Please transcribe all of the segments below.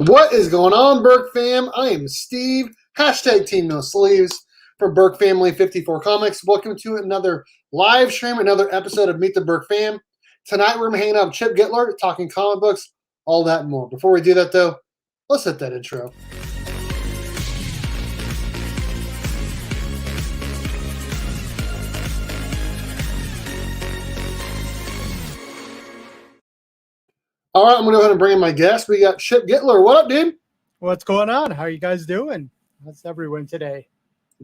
What is going on, Berk fam? I am Steve, hashtag Team No Sleeves from Berk Family 54 Comics. Welcome to another live stream, another episode of Meet the Berkfam. Tonight we're hanging out with Chip Gettler, talking comic books, all that and more. Before we do that, though, let's hit that intro. All right, I'm going to go ahead and bring in my guest. We got Chip Gettler. What up, dude? What's going on? How are you guys doing? How's everyone today?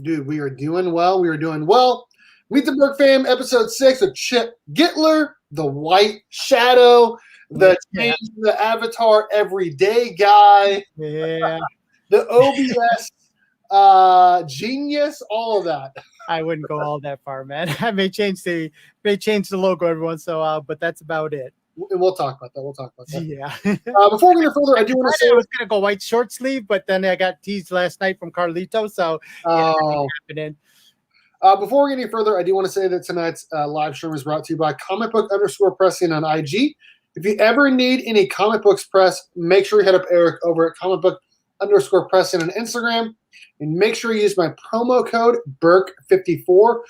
Dude, we are doing well. We are doing well. Meet the Berkfam, episode 6 with Chip Gettler, the White Shadow, the change the avatar everyday guy, Yeah. the OBS genius, all of that. I wouldn't go all that far, man. I may change the logo every once in a while, but that's about it. And we'll talk about that. Yeah. Before we go further, I do want to say I was gonna go white short sleeve, but then I got teased last night from Carlito, so happening. Before we get any further, I do want to say that tonight's live stream is brought to you by comic_book_pressing on IG. If you ever need any comic books press, make sure you head up Eric over at comic_book_pressing on Instagram, and make sure you use my promo code BERK54 for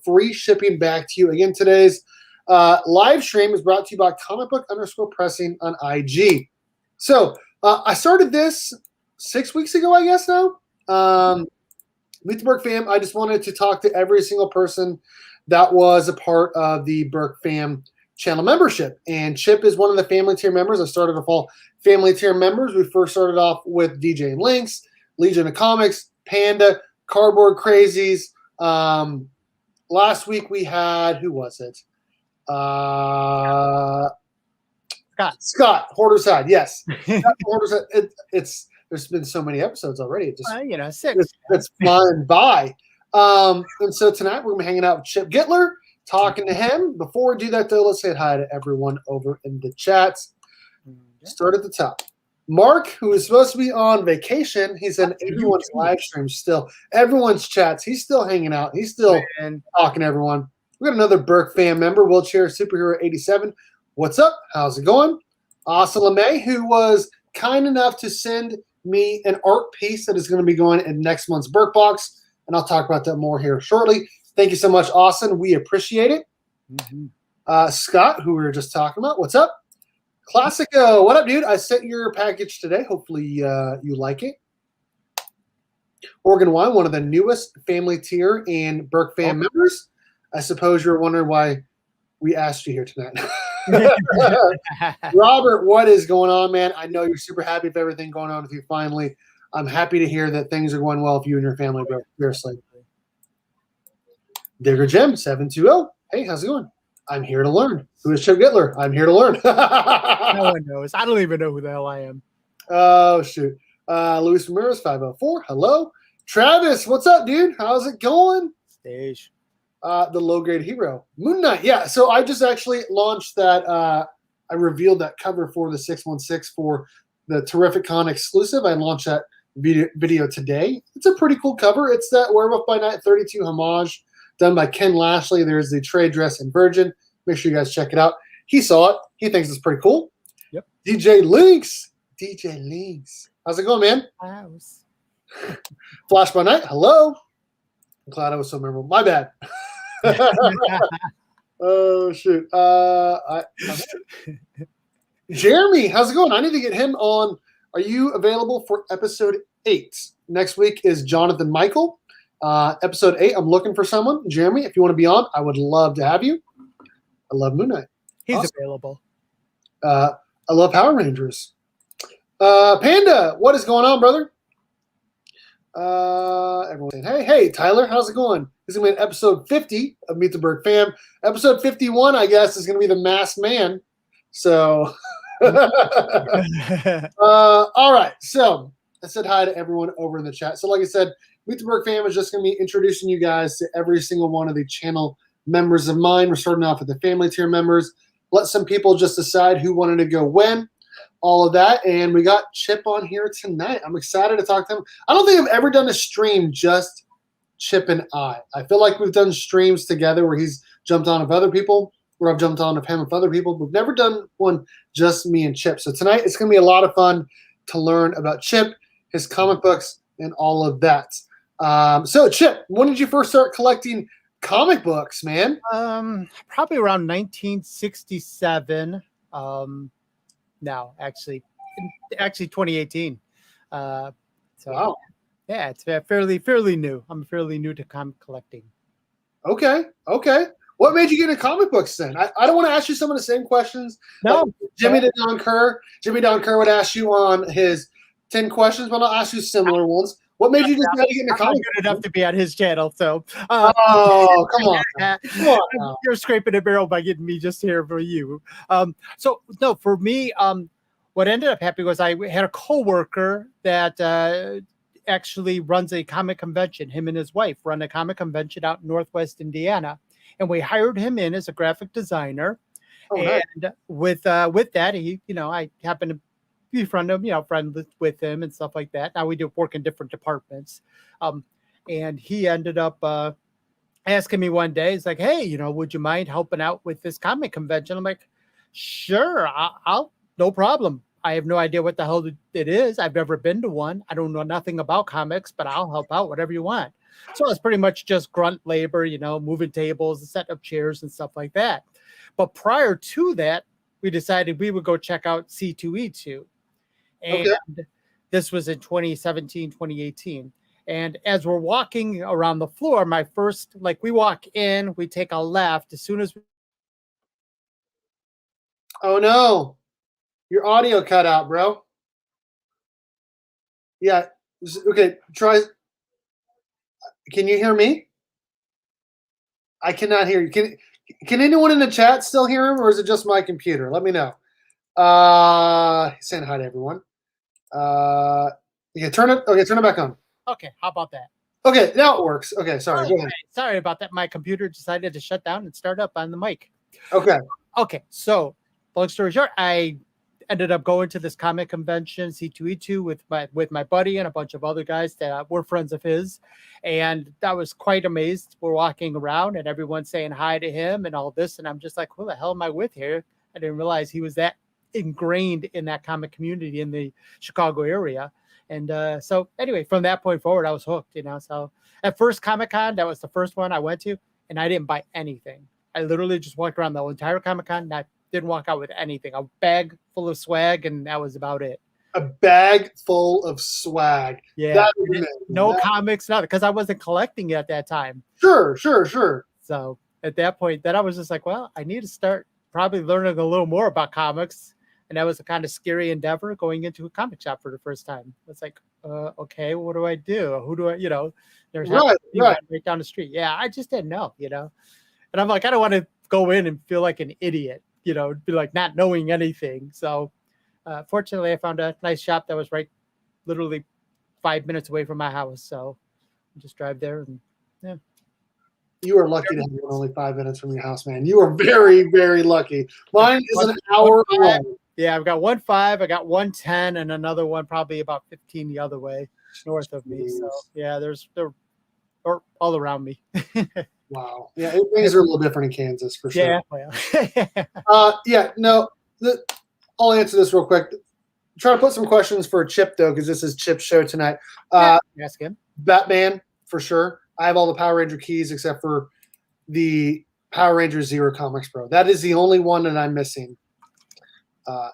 free shipping back to you. Again, today's live stream is brought to you by comic_book_pressing on IG. So I started this 6 weeks ago, I guess now. Meet the Berkfam. I just wanted to talk to every single person that was a part of the Berkfam channel membership. And Chip is one of the family tier members. I started off all family tier members. We first started off with DJ and Links, Legion of Comics, Panda, Cardboard Crazies. Last week we had, who was it? Scott Hoarder's Side, yes. Hoarder's Side. There's been so many episodes already. It just 6. It's flying by. And so tonight we're gonna be hanging out with Chip Gettler, talking to him. Before we do that, though, let's say hi to everyone over in the chats. Start at the top. Mark, who is supposed to be on vacation, he's in everyone's live stream still. Everyone's chats. He's still hanging out. He's still talking to everyone. We got another Berkfam member, Wheelchair Superhero 87. What's up? How's it going? Asa LeMay, who was kind enough to send me an art piece that is going to be going in next month's Berk Box, and I'll talk about that more here shortly. Thank you so much, Austin. We appreciate it. Scott, who we were just talking about, what's up? Classico, what up, dude? I sent your package today. Hopefully you like it. Oregon Wine, one of the newest family tier and Berkfam members. I suppose you're wondering why we asked you here tonight. Robert, what is going on, man? I know you're super happy with everything going on with you finally. I'm happy to hear that things are going well with you and your family, bro. Seriously. Digger Jim, 720. Hey, how's it going? I'm here to learn. Who is Chip Gettler? I'm here to learn. No one knows. I don't even know who the hell I am. Oh, shoot. Luis Ramirez, 504. Hello. Travis, what's up, dude? How's it going? Stage. The low-grade hero. Moon Knight. Yeah, so I just actually launched that. I revealed that cover for the 616 for the Terrific Con exclusive. I launched that video today. It's a pretty cool cover. It's that Werewolf by Night 32 homage done by Ken Lashley. There's the trade dress and Virgin. Make sure you guys check it out. He saw it. He thinks it's pretty cool. Yep. DJ Links. How's it going, man? House. Flash by Night. Hello. I'm glad I was so memorable. My bad. Oh, shoot. Jeremy, how's it going? I need to get him on. Are you available for episode 8? Next week is Jonathan Michael. Episode 8, I'm looking for someone. Jeremy, if you want to be on, I would love to have you. I love Moon Knight. He's awesome. available. I love Power Rangers. Panda, what is going on, brother? Everyone's saying, hey, Tyler, how's it going? This is going to be episode 50 of Meet the Berkfam. Episode 51, I guess, is going to be the Masked Man. So, all right. So, I said hi to everyone over in the chat. So, like I said, Meet the Berkfam is just going to be introducing you guys to every single one of the channel members of mine. We're starting off with the family tier members. Let some people just decide who wanted to go when. All of that, and we got Chip on here tonight. I'm excited to talk to him. I don't think I've ever done a stream just Chip and I. I feel like we've done streams together where he's jumped on with other people, where I've jumped on with him with other people. We've never done one just me and Chip. So tonight it's going to be a lot of fun. to learn about Chip, his comic books, and all of that. So, Chip, when did you first start collecting comic books, man? Probably around 1967. No, actually 2018. So Wow. yeah, it's fairly new. I'm fairly new to comic collecting. Okay. What made you get into comic books then? I don't want to ask you some of the same questions. No, like Jimmy Don Kerr would ask you on his 10 questions, but I'll ask you similar ones. What made you decide to get into I'm not comic good enough to be on his channel, so Oh, come on. Come on now. you're scraping a barrel by getting me just here for you. So no, for me, what ended up happening was I had a coworker that actually runs a comic convention. Him and his wife run a comic convention out in Northwest Indiana, and we hired him in as a graphic designer. Oh, nice. And with that, he, I happened to be friend with him and stuff like that. Now we do work in different departments. And he ended up asking me one day, he's like, hey, would you mind helping out with this comic convention? I'm like, sure, I'll no problem. I have no idea what the hell it is. I've never been to one. I don't know nothing about comics, but I'll help out whatever you want. So it's pretty much just grunt labor, moving tables and setting up chairs and stuff like that. But prior to that, we decided we would go check out C2E2. And this was in 2017, 2018. And as we're walking around the floor, we walk in, we take a left. As soon as Oh no. Your audio cut out, bro. Yeah. Okay. Try. Can you hear me? I cannot hear you. Can anyone in the chat still hear him, or is it just my computer? Let me know. Saying hi to everyone. Turn it back on. Okay, how about that? Okay, now it works. Okay, sorry. Go ahead. Sorry about that. My computer decided to shut down and start up on the mic. Okay. So, long story short, I ended up going to this comic convention, C2E2, with my buddy and a bunch of other guys that were friends of his. And I was quite amazed. We're walking around and everyone's saying hi to him and all this. And I'm just like, who the hell am I with here? I didn't realize he was that ingrained in that comic community in the Chicago area. And so anyway, from that point forward, I was hooked, So at first Comic-Con, that was the first one I went to, and I didn't buy anything. I literally just walked around the entire Comic-Con, didn't walk out with anything. A bag full of swag, and that was about it. A bag full of swag. Yeah. No comics, nothing, because I wasn't collecting at that time. Sure. So at that point, then I was just like, well, I need to start probably learning a little more about comics. And that was a kind of scary endeavor, going into a comic shop for the first time. It's like, okay, what do I do? Who do I, there's right down the street. Yeah, I just didn't know, And I'm like, I don't want to go in and feel like an idiot, be like not knowing anything. So fortunately, I found a nice shop that was literally 5 minutes away from my house. So I just drive there and yeah. You are lucky to have only 5 minutes from your house, man. You are very, very lucky. Mine is an hour away. Yeah, I've got 1.5, I got 1.10, and another one probably about 15 the other way north of me. So yeah, they're all around me. Wow. Yeah, things are a little different in Kansas for sure. Yeah. Well. I'll answer this real quick. Try to put some questions for Chip though, because this is Chip's show tonight. Ask him. Batman for sure. I have all the Power Ranger keys except for the Power Ranger Zero Comics Pro. That is the only one that I'm missing.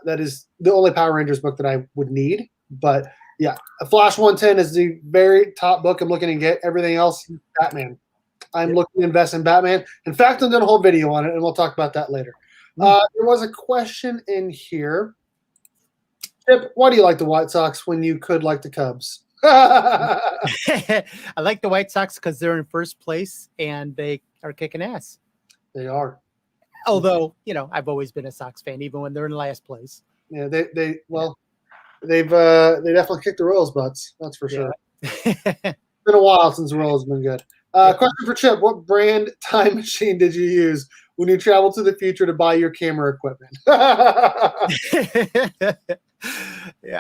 That is the only Power Rangers book that I would need. But yeah, a Flash 110 is the very top book I'm looking to get. Everything else, Batman. I'm looking to invest in Batman. In fact, I'm doing a whole video on it, and we'll talk about that later. There was a question in here. Chip, why do you like the White Sox when you could like the Cubs? I like the White Sox because they're in first place and they are kicking ass. They are. Although, I've always been a Sox fan, even when they're in last place. Yeah, they've definitely kicked the Royals' butts. That's for sure. It's been a while since the Royals have been good. Question for Chip: what brand time machine did you use when you traveled to the future to buy your camera equipment?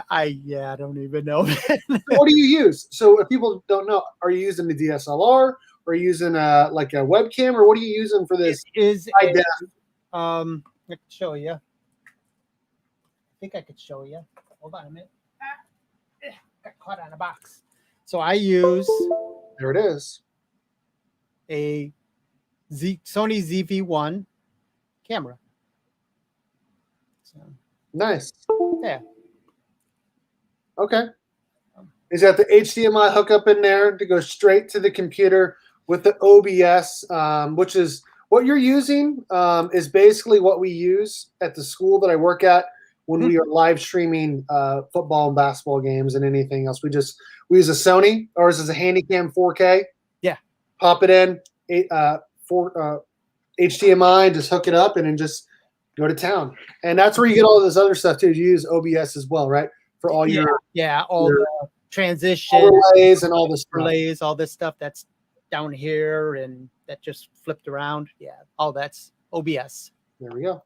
I don't even know. What do you use? So if people don't know, are you using the DSLR? Or are you using a webcam, or what are you using for this? I can show you. I think I could show you. Hold on a minute. caught on a box. So I use There it is. a Sony ZV-1 camera. So, Nice. yeah. Okay. He's got the HDMI hookup in there to go straight to the computer with the OBS, which is what you're using, is basically what we use at the school that I work at when we are live streaming football and basketball games and anything else. We use a Sony. Ours is a Handycam 4K. Yeah. Pop it in, HDMI, just hook it up, and then just go to town. And that's where you get all this other stuff too. You use OBS as well, right? For all your the transition overlays and all this overlays, all this stuff that's down here and that just flipped around. Yeah, all that's OBS. There we go.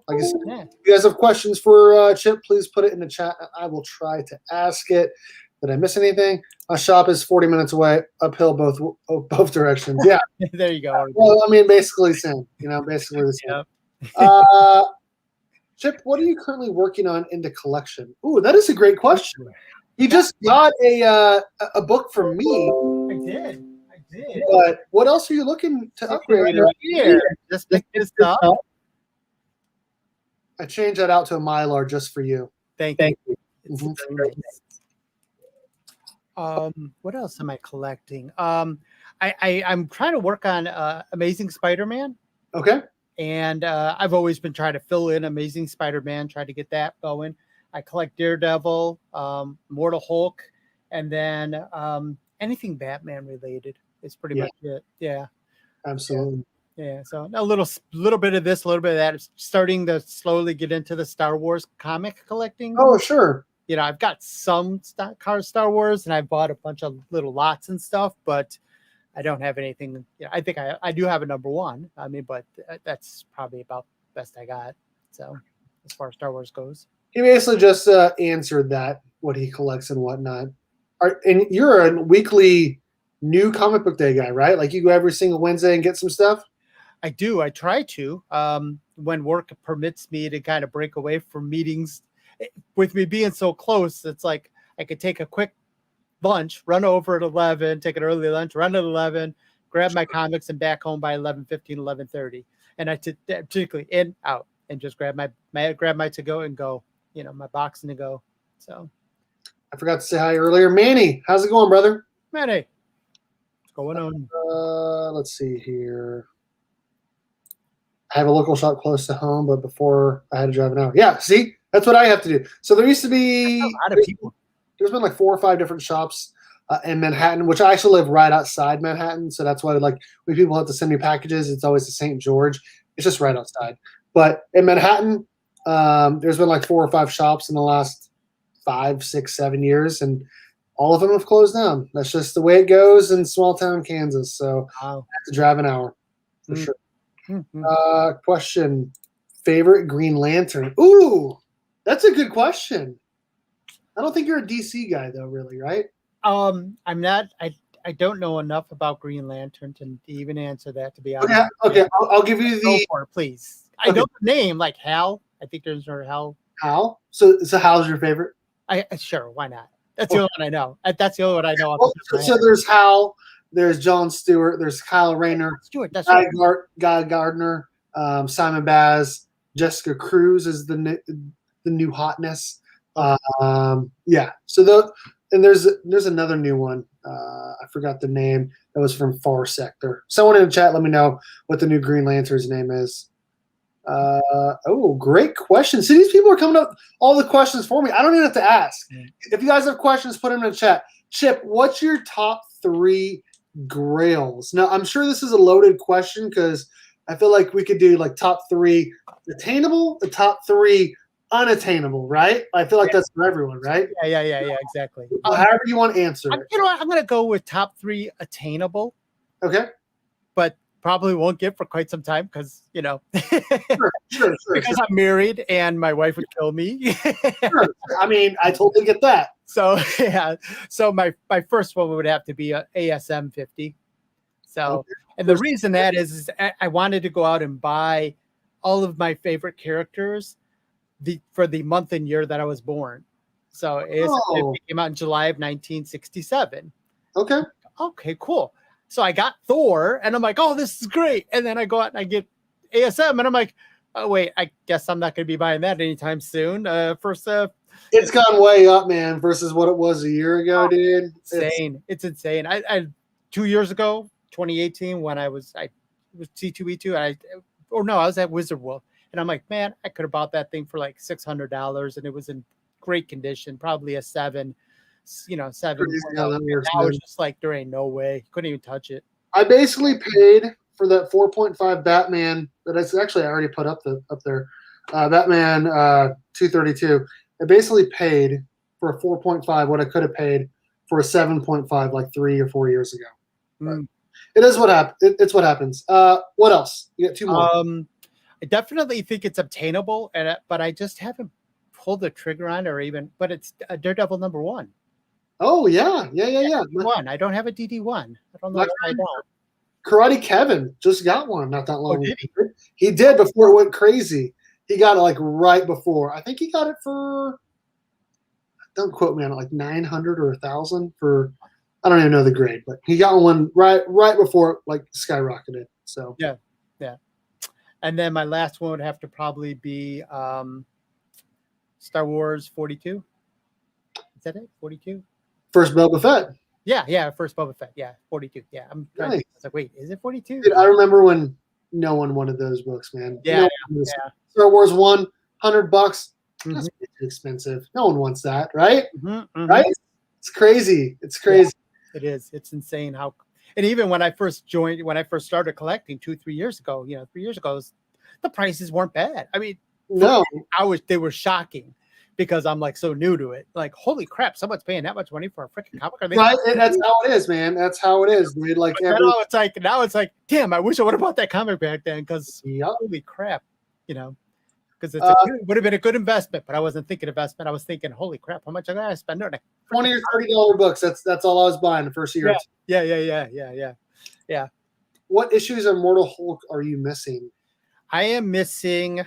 Like I said, if you guys have questions for Chip, please put it in the chat. I will try to ask it. Did I miss anything? My shop is 40 minutes away, uphill both directions. Yeah. There you go. Well, I mean, basically the same. Basically the same. Chip, what are you currently working on in the collection? Ooh, that is a great question. You just got a book from me. I did. But what else are you looking to upgrade? Right here. Just this stuff. I changed that out to a Mylar just for you. Thank you. Mm-hmm. What else am I collecting? I'm trying to work on Amazing Spider-Man. Okay. And I've always been trying to fill in Amazing Spider-Man, try to get that going. I collect Daredevil, Mortal Hulk, and then anything Batman related is pretty much it. Yeah. Absolutely. Yeah. So a little bit of this, a little bit of that. It's starting to slowly get into the Star Wars comic collecting. Oh, sure. I've got some Star Wars, and I bought a bunch of little lots and stuff, but I don't have anything. I think I do have a number one. I mean, but that's probably about the best I got. So as far as Star Wars goes, he basically just answered that, what he collects and whatnot. And you're a weekly new comic book day guy, right? Like you go every single Wednesday and get some stuff. I do. I try to when work permits me to kind of break away from meetings. With me being so close, it's like I could take a quick lunch, run over at 11, take an early lunch, run at 11, grab my comics, and back home by 11:15, 11:30. And I particularly in, out, and just grab my to go and go, my box and to go. So I forgot to say hi earlier. Manny, how's it going, brother? Manny, what's going on? Let's see here. I have a local shop close to home, but before I had to drive an hour. Yeah, see? That's what I have to do. So there used to be a lot of people. There's been like 4 or 5 different shops in Manhattan, which I actually live right outside Manhattan. So that's why when people have to send me packages, it's always to St. George. It's just right outside. But in Manhattan, there's been like 4 or 5 shops in the last 5, 6, 7 years, and all of them have closed down. That's just the way it goes in small town Kansas. So I have to drive an hour for sure. Mm-hmm. Question: favorite Green Lantern? Ooh. That's a good question. I don't think you're a DC guy though, really, right? I'm not. I don't know enough about Green Lantern to even answer that. To be honest. Okay. I'll give you the. Please. I know the name, like Hal. I think there's no Hal. Hal. So Hal's your favorite? Sure. Why not? That's the only one I know. That's the only one I know. So there's Hal. There's Jon Stewart. There's Kyle Rayner. Stewart. That's right. Guy Gardner. Simon Baz. Jessica Cruz is the new hotness. Yeah. So there's another new one. I forgot the name. That was from Far Sector. Someone in the chat, let me know what the new Green Lantern's name is. Great question. See, these people are coming up all the questions for me. I don't even have to ask. If you guys have questions, put them in the chat. Chip, what's your top 3 grails? Now, I'm sure this is a loaded question because I feel like we could do like top 3 attainable, the top 3 unattainable, right? I feel like that's for everyone, right? Yeah, exactly. However you want to answer. You know what? I'm going to go with top 3 attainable. Okay. But probably won't get for quite some time because, Sure. Because I'm married and my wife would kill me. Sure. I mean, I totally get that. So, yeah. So my first one would have to be a ASM 50. So, okay. And the reason that is I wanted to go out and buy all of my favorite characters for the month and year that I was born. So it came out in July of 1967. Okay. Okay, cool. So I got Thor, and I'm like, oh, this is great. And then I go out and I get ASM, and I'm like, oh wait, I guess I'm not going to be buying that anytime soon. It's gone way up, man, versus what it was a year ago, dude. It's insane. I 2 years ago, 2018, when I was C2E2, I was at Wizard World, and I'm like, man, I could have bought that thing for like $600, and it was in great condition, probably a 7. 7. Now it's just like there ain't no way. Couldn't even touch it. I basically paid for that 4.5 Batman that I already put up there. Batman 232. I basically paid for a 4.5 what I could have paid for a 7.5 like 3 or 4 years ago. Right. It is what happens. It's what happens. What else? You got 2 more. I definitely think it's obtainable, but I just haven't pulled the trigger on but it's a Daredevil #1. Oh yeah. One. I don't have a DD1. I don't know why I don't. Karate Kevin just got one not that long. Oh, did he? He did before it went crazy. He got it like right before. I think he got it for, don't quote me on it, like 900 or 1,000 for, I don't even know the grade, but he got one right before it like skyrocketed. So yeah. And then my last one would have to probably be Star Wars 42. Is that it? 42? First Boba Fett. Yeah, first Boba Fett. Yeah, 42. Yeah, I'm trying to think. I was like, wait, is it 42? Dude, I remember when no one wanted those books, man. Yeah. Star Wars $100. That's too expensive. No one wants that, right? Right? It's crazy. It's crazy. Yeah, it is. It's insane how. And even when I first started collecting 2-3 years ago, 3 years ago, the prices weren't bad. I mean, no, they were shocking. Because I'm like so new to it, like holy crap, someone's paying that much money for a freaking comic. Right, that's how it is, man. That's how it is, dude. Like now it's like, damn, I wish I would have bought that comic back then. Because holy crap, because it would have been a good investment. But I wasn't thinking investment. I was thinking, holy crap, how much I gotta spend on $20 or $30 books. That's all I was buying the first year. Yeah. What issues of Immortal Hulk are you missing? I am missing.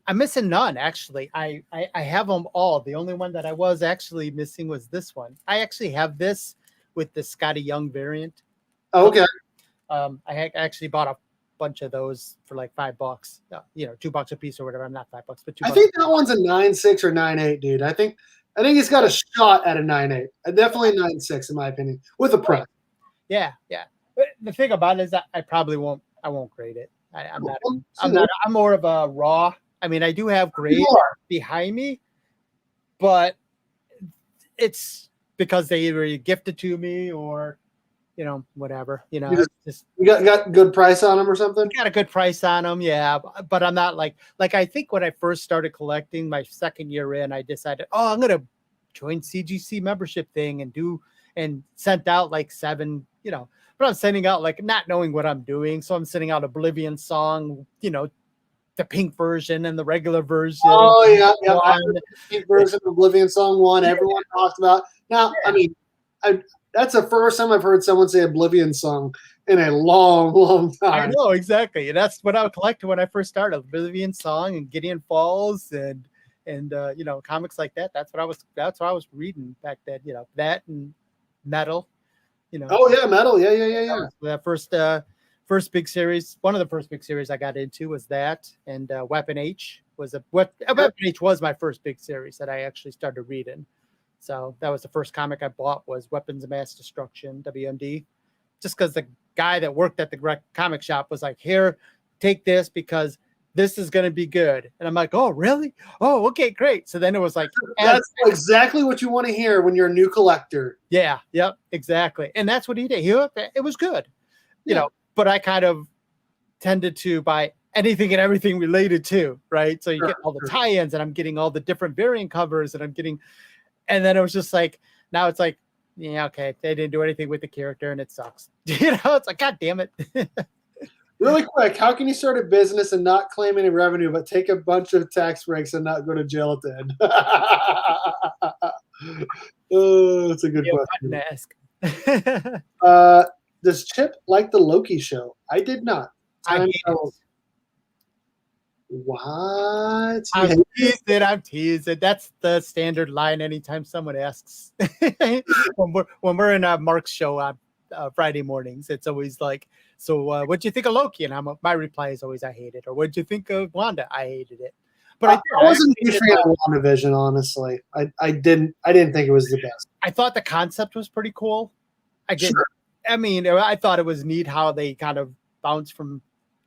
I'm missing none, actually. I have them all. The only one that I was actually missing was this one. I actually have this with the Scotty Young variant. Oh, okay. I actually bought a bunch of those for like $5. $2 a piece or whatever. I'm not $5, but $2. I think that one's a 9.6 or 9.8, dude. I think it's got a shot at a 9.8. Definitely 9.6 in my opinion, with a press. Yeah. But the thing about it is that I probably won't. I won't grade it. I'm not. I'm more of a raw. I mean, I do have grades behind me, but it's because they either gifted to me or, whatever. You got good price on them or something. Got a good price on them, yeah. But I'm not like I think when I first started collecting, my second year in, I decided, I'm gonna join CGC membership thing and sent out like 7, But I'm sending out like not knowing what I'm doing, so I'm sending out Oblivion Song, the pink version and the regular version. Oh yeah. The pink version of Oblivion Song 1. Everyone talked about. Now, I mean, that's the first time I've heard someone say Oblivion Song in a long, long time. I know exactly, and that's what I would collect when I first started. Oblivion Song and Gideon Falls and comics like that. That's what I was reading back then. That and Metal. Oh yeah, Metal. Yeah. That first big series, one of the first big series I got into was that, and Weapon H was Weapon H was my first big series that I actually started reading. So that was the first comic I bought was Weapons of Mass Destruction, WMD, just because the guy that worked at the comic shop was like, here, take this because this is going to be good. And I'm like, oh, really? Oh, okay, great. So then it was like, that's exactly what you want to hear when you're a new collector. Yeah, yep, exactly. And that's what he did. It was good, but I kind of tended to buy anything and everything related to, right? So you get all the tie-ins and I'm getting all the different variant covers and and then it was just like, now it's like, yeah, okay, they didn't do anything with the character and it sucks. It's like, God damn it. Really quick, how can you start a business and not claim any revenue, but take a bunch of tax breaks and not go to jail at the end? Oh, that's a good question. To ask. Does Chip like the Loki show? I did not. What? I'm teasing. That's the standard line anytime someone asks. when we're in Mark's show on Friday mornings, it's always like, so what'd you think of Loki? And my reply is always, I hate it. Or what'd you think of Wanda? I hated it. But I wasn't a huge fan of WandaVision, honestly. I didn't think it was the best. I thought the concept was pretty cool. Sure. I mean, I thought it was neat how they kind of bounced from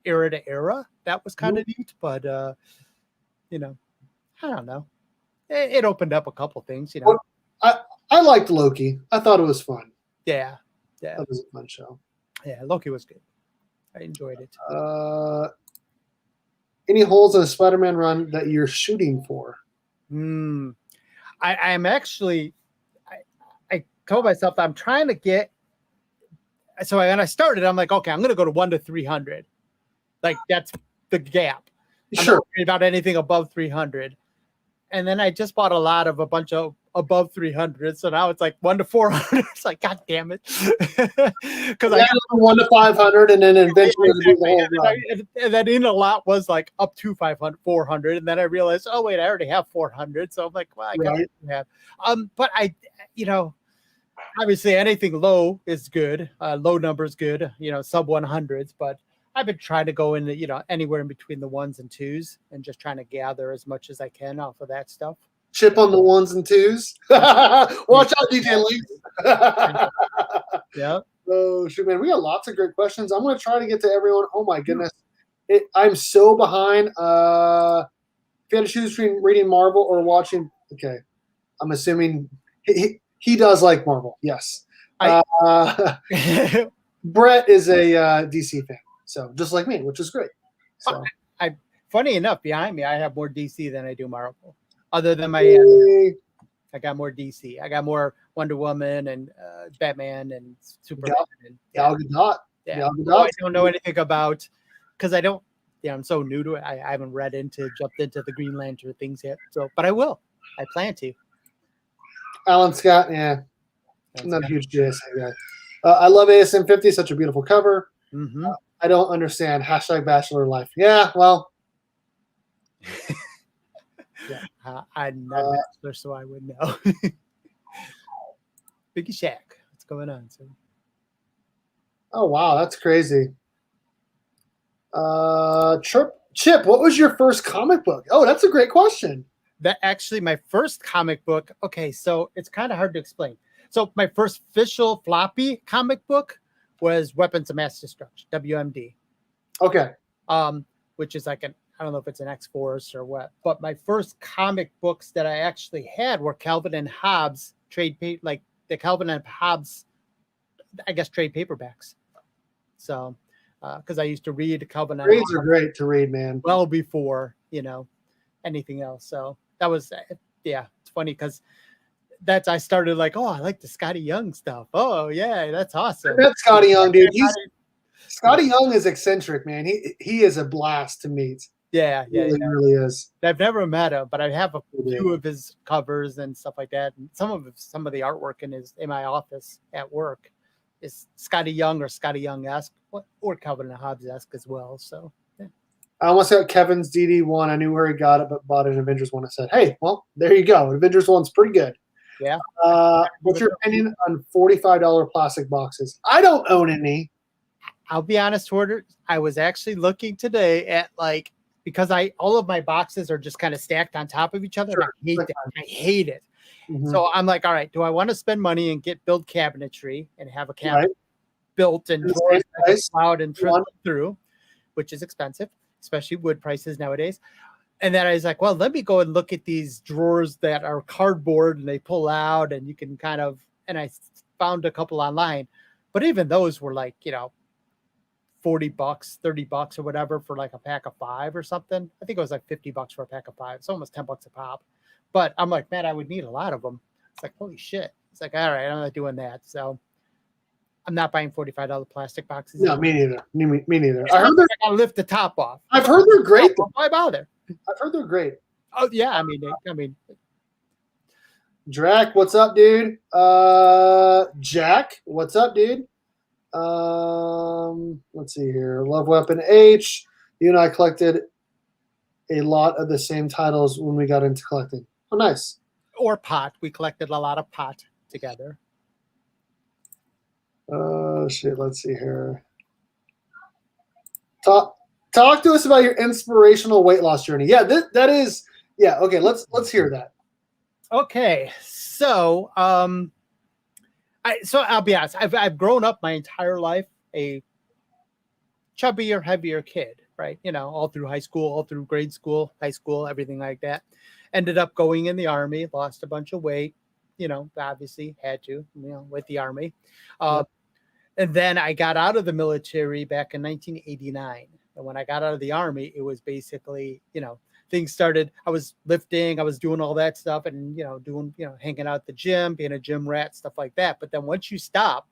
era to era. That was kind of neat, but you know, I don't know. It opened up a couple things, you know. Well, I liked Loki. I thought it was fun. Yeah. That was a fun show. Yeah, Loki was good. I enjoyed it. Any holes in a Spider-Man run that you're shooting for? I'm actually, I told myself I'm trying to get. So when I started, I'm like, okay, I'm going to go to 1 to 300. Like that's the gap. I'm Sure. not worried about anything above 300. And then I just bought a bunch of above 300. So now it's like 1 to 400. It's like, God damn it. Because I got 1 to 500 and then eventually do the whole run. And then in a lot was like up to 500, 400. And then I realized, oh, wait, I already have 400. So I'm like, well, I got to have. But obviously anything low is good. Low number is good, sub 100s. But I've been trying to go in, anywhere in between the 1s and 2s and just trying to gather as much as I can off of that stuff. Chip on the 1s and 2s. Watch out, DJ Links. Yeah. Oh, shoot, man. We got lots of great questions. I'm going to try to get to everyone. Oh, my goodness. I'm so behind. If you had to choose between reading Marvel or watching, okay. I'm assuming he does like Marvel. Yes. Brett is a DC fan. So just like me, which is great. So funny enough, behind me, I have more DC than I do Marvel. Other than I got more DC. I got more Wonder Woman and Batman and Superman. Gal Gadot. Yeah. I don't know anything about because I don't. Yeah, I'm so new to it. I haven't jumped into the Green Lantern things yet. So, but I will. I plan to. Alan Scott. Yeah, I'm not a huge JSA guy. I love ASM 50. Such a beautiful cover. Mm-hmm. I don't understand. #Bachelor Life. Yeah, well. Yeah. I'm not a bachelor, so I would know. Biggie Shaq. What's going on? So. Oh, wow. That's crazy. Chip, what was your first comic book? Oh, that's a great question. That actually, my first comic book. Okay, so it's kind of hard to explain. So my first official floppy comic book was Weapons of Mass Destruction, WMD. Okay. Which is like I don't know if it's an X-Force or what, but my first comic books that I actually had were Calvin and Hobbes like the Calvin and Hobbes, I guess, trade paperbacks. So, because I used to read Calvin and Trades are great to read, man. Well before, anything else. So that was, it's funny because I started like, oh, I like the Scotty Young stuff. Oh yeah, that's awesome. That's Scotty Young, dude. Scotty Young is eccentric, man. He is a blast to meet. Yeah. He really is. I've never met him, but I have a few of his covers and stuff like that. And some of the artwork in my office at work is Scotty Young or Scotty Young-esque or Calvin and Hobbes-esque as well. So yeah. I almost got Kevin's DD1. I knew where he got it, but bought an Avengers 1. I said, hey, well, there you go. Avengers 1's pretty good. Yeah. What's your opinion on $45 plastic boxes? I don't own any. I'll be honest, Hoarder. I was actually looking today at because all of my boxes are just kind of stacked on top of each other. Sure. I hate it. Mm-hmm. So I'm like, all right, do I want to spend money and build cabinetry and have a cabinet built and cloud and through, which is expensive, especially wood prices nowadays. And then I was like, well, let me go and look at these drawers that are cardboard and they pull out and you can and I found a couple online, but even those were like, $40, $30 or whatever for like a pack of 5 or something. I think it was like $50 for a pack of 5. It's almost $10 a pop. But I'm like, man, I would need a lot of them. It's like, holy shit. It's like, all right, I'm not doing that. So I'm not buying $45 plastic boxes. No, me neither. Me neither. I gotta lift the top off. I've heard they're great. Why bother? I've heard they're great. Oh yeah, I mean. Drac, what's up, dude? Jack, what's up, dude? Let's see here. Love Weapon H. You and I collected a lot of the same titles when we got into collecting. Oh, nice. Or pot. We collected a lot of pot together. Shit. Let's see here. Talk to us about your inspirational weight loss journey. Yeah, that is. Yeah. Okay. Let's hear that. Okay. So, I'll be honest. I've grown up my entire life a chubbier, heavier kid, right? All through high school, all through grade school, high school, everything like that. Ended up going in the Army, lost a bunch of weight, obviously had to, with the Army. And then I got out of the military back in 1989. And when I got out of the Army, it was basically, things started. I was lifting, I was doing all that stuff and, doing, hanging out at the gym, being a gym rat, stuff like that. But then once you stop,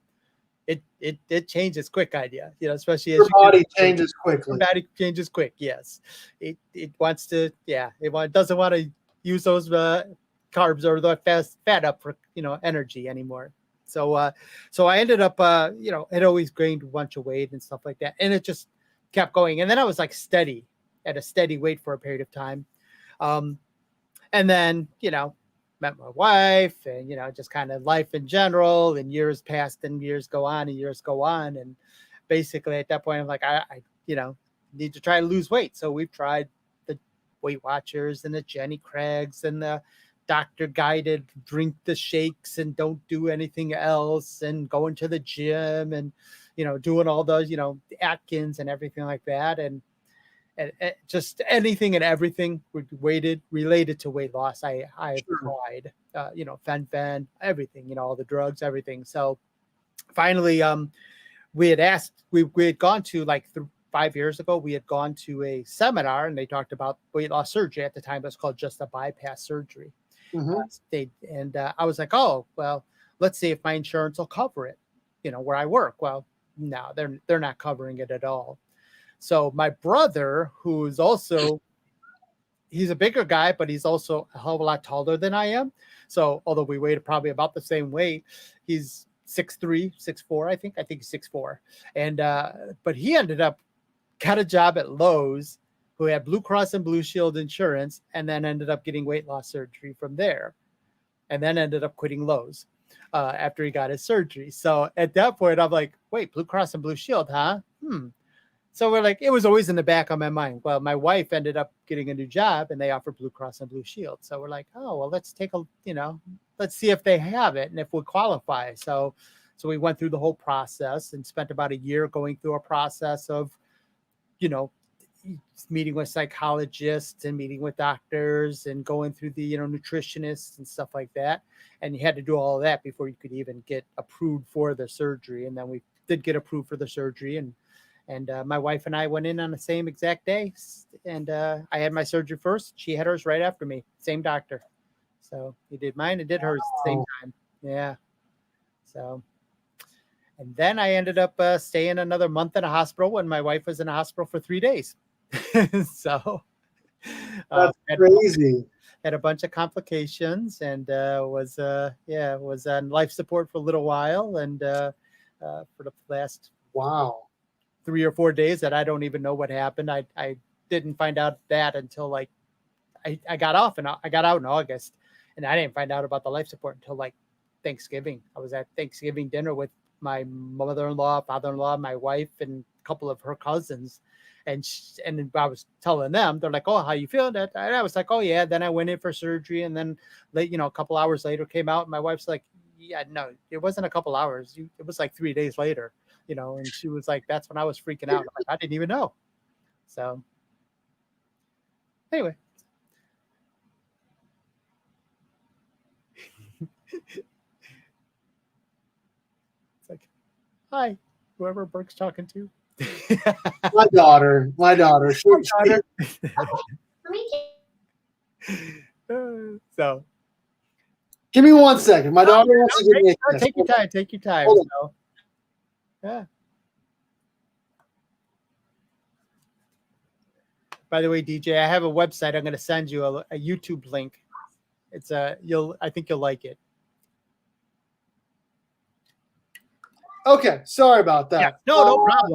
it changes quick, idea, especially as your body changes quickly. Your body changes quick. Yes. It wants to, it doesn't want to use those carbs or the fat up for, energy anymore. So I ended up, had always gained a bunch of weight and stuff like that. And it just kept going. And then I was like at a steady weight for a period of time. And then, met my wife and, just kind of life in general, and years passed and years go on and years go on. And basically at that point, I'm like, I need to try to lose weight. So we've tried the Weight Watchers and the Jenny Craig's and the doctor guided drink the shakes and don't do anything else and going to the gym and, doing all those, the Atkins and everything like that. And just anything and everything related to weight loss. I tried, fen, everything, all the drugs, everything. So finally, we had gone to 5 years ago, we had gone to a seminar and they talked about weight loss surgery. At the time, it was called just a bypass surgery. Mm-hmm. I was like, oh, well, let's see if my insurance will cover it, where I work. Well, no, they're not covering it at all. So my brother, who's also, he's a bigger guy, but he's also a hell of a lot taller than I am. So although we weighed probably about the same weight, he's 6'3", 6'4", I think he's 6'4". And, but he ended up, got a job at Lowe's, who had Blue Cross and Blue Shield insurance, and then ended up getting weight loss surgery from there. And then ended up quitting Lowe's after he got his surgery. So at that point, I'm like, wait, Blue Cross and Blue Shield, huh? So we're like, it was always in the back of my mind. Well, my wife ended up getting a new job and they offered Blue Cross and Blue Shield. So we're like, oh, well, let's take let's see if they have it and if we qualify. So we went through the whole process and spent about a year going through a process of, meeting with psychologists and meeting with doctors and going through the, nutritionists and stuff like that. And you had to do all of that before you could even get approved for the surgery. And then we did get approved for the surgery. And my wife and I went in on the same exact day. And I had my surgery first. She had hers right after me. Same doctor. So he did mine and did hers at the same time. Yeah. So, and then I ended up staying another month in a hospital when my wife was in a hospital for 3 days. So that's crazy. Had a bunch of complications and was on life support for a little while. And for the last 3 or 4 days that I don't even know what happened. I didn't find out that until I got out in August, and I didn't find out about the life support until Thanksgiving. I was at Thanksgiving dinner with my mother-in-law, father-in-law, my wife, and a couple of her cousins. And I was telling them, they're like, oh, how you feeling? And I was like, oh yeah. Then I went in for surgery, and then a couple hours later came out. And my wife's like, yeah, no, it wasn't a couple hours. It was 3 days later. And she was like, that's when I was freaking out. I'm like, I didn't even know. So anyway. It's like, hi, whoever Burke's talking to. My daughter. So give me 1 second. My daughter wants to give me a kiss. Take your time. So, yeah. By the way, DJ, I have a website. I'm going to send you a YouTube link. It's I think you'll like it. Okay, sorry about that. Yeah,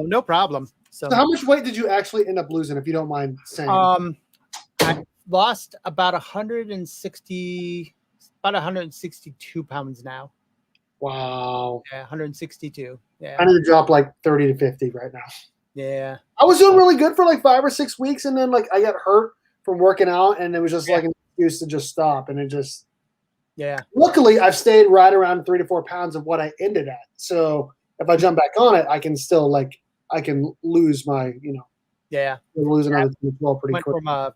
no problem. So how much weight did you actually end up losing, if you don't mind saying? I lost about 162 pounds now. Wow. Yeah, 162. Yeah. I need to drop like 30 to 50 right now. Yeah. I was doing really good for like 5 or 6 weeks, and then like I got hurt from working out, and it was just like an excuse to just stop, and it just. Yeah. Luckily, I've stayed right around 3 to 4 pounds of what I ended at. So if I jump back on it, I can still I can lose my lose another 10 to 12 pretty Went quick. from a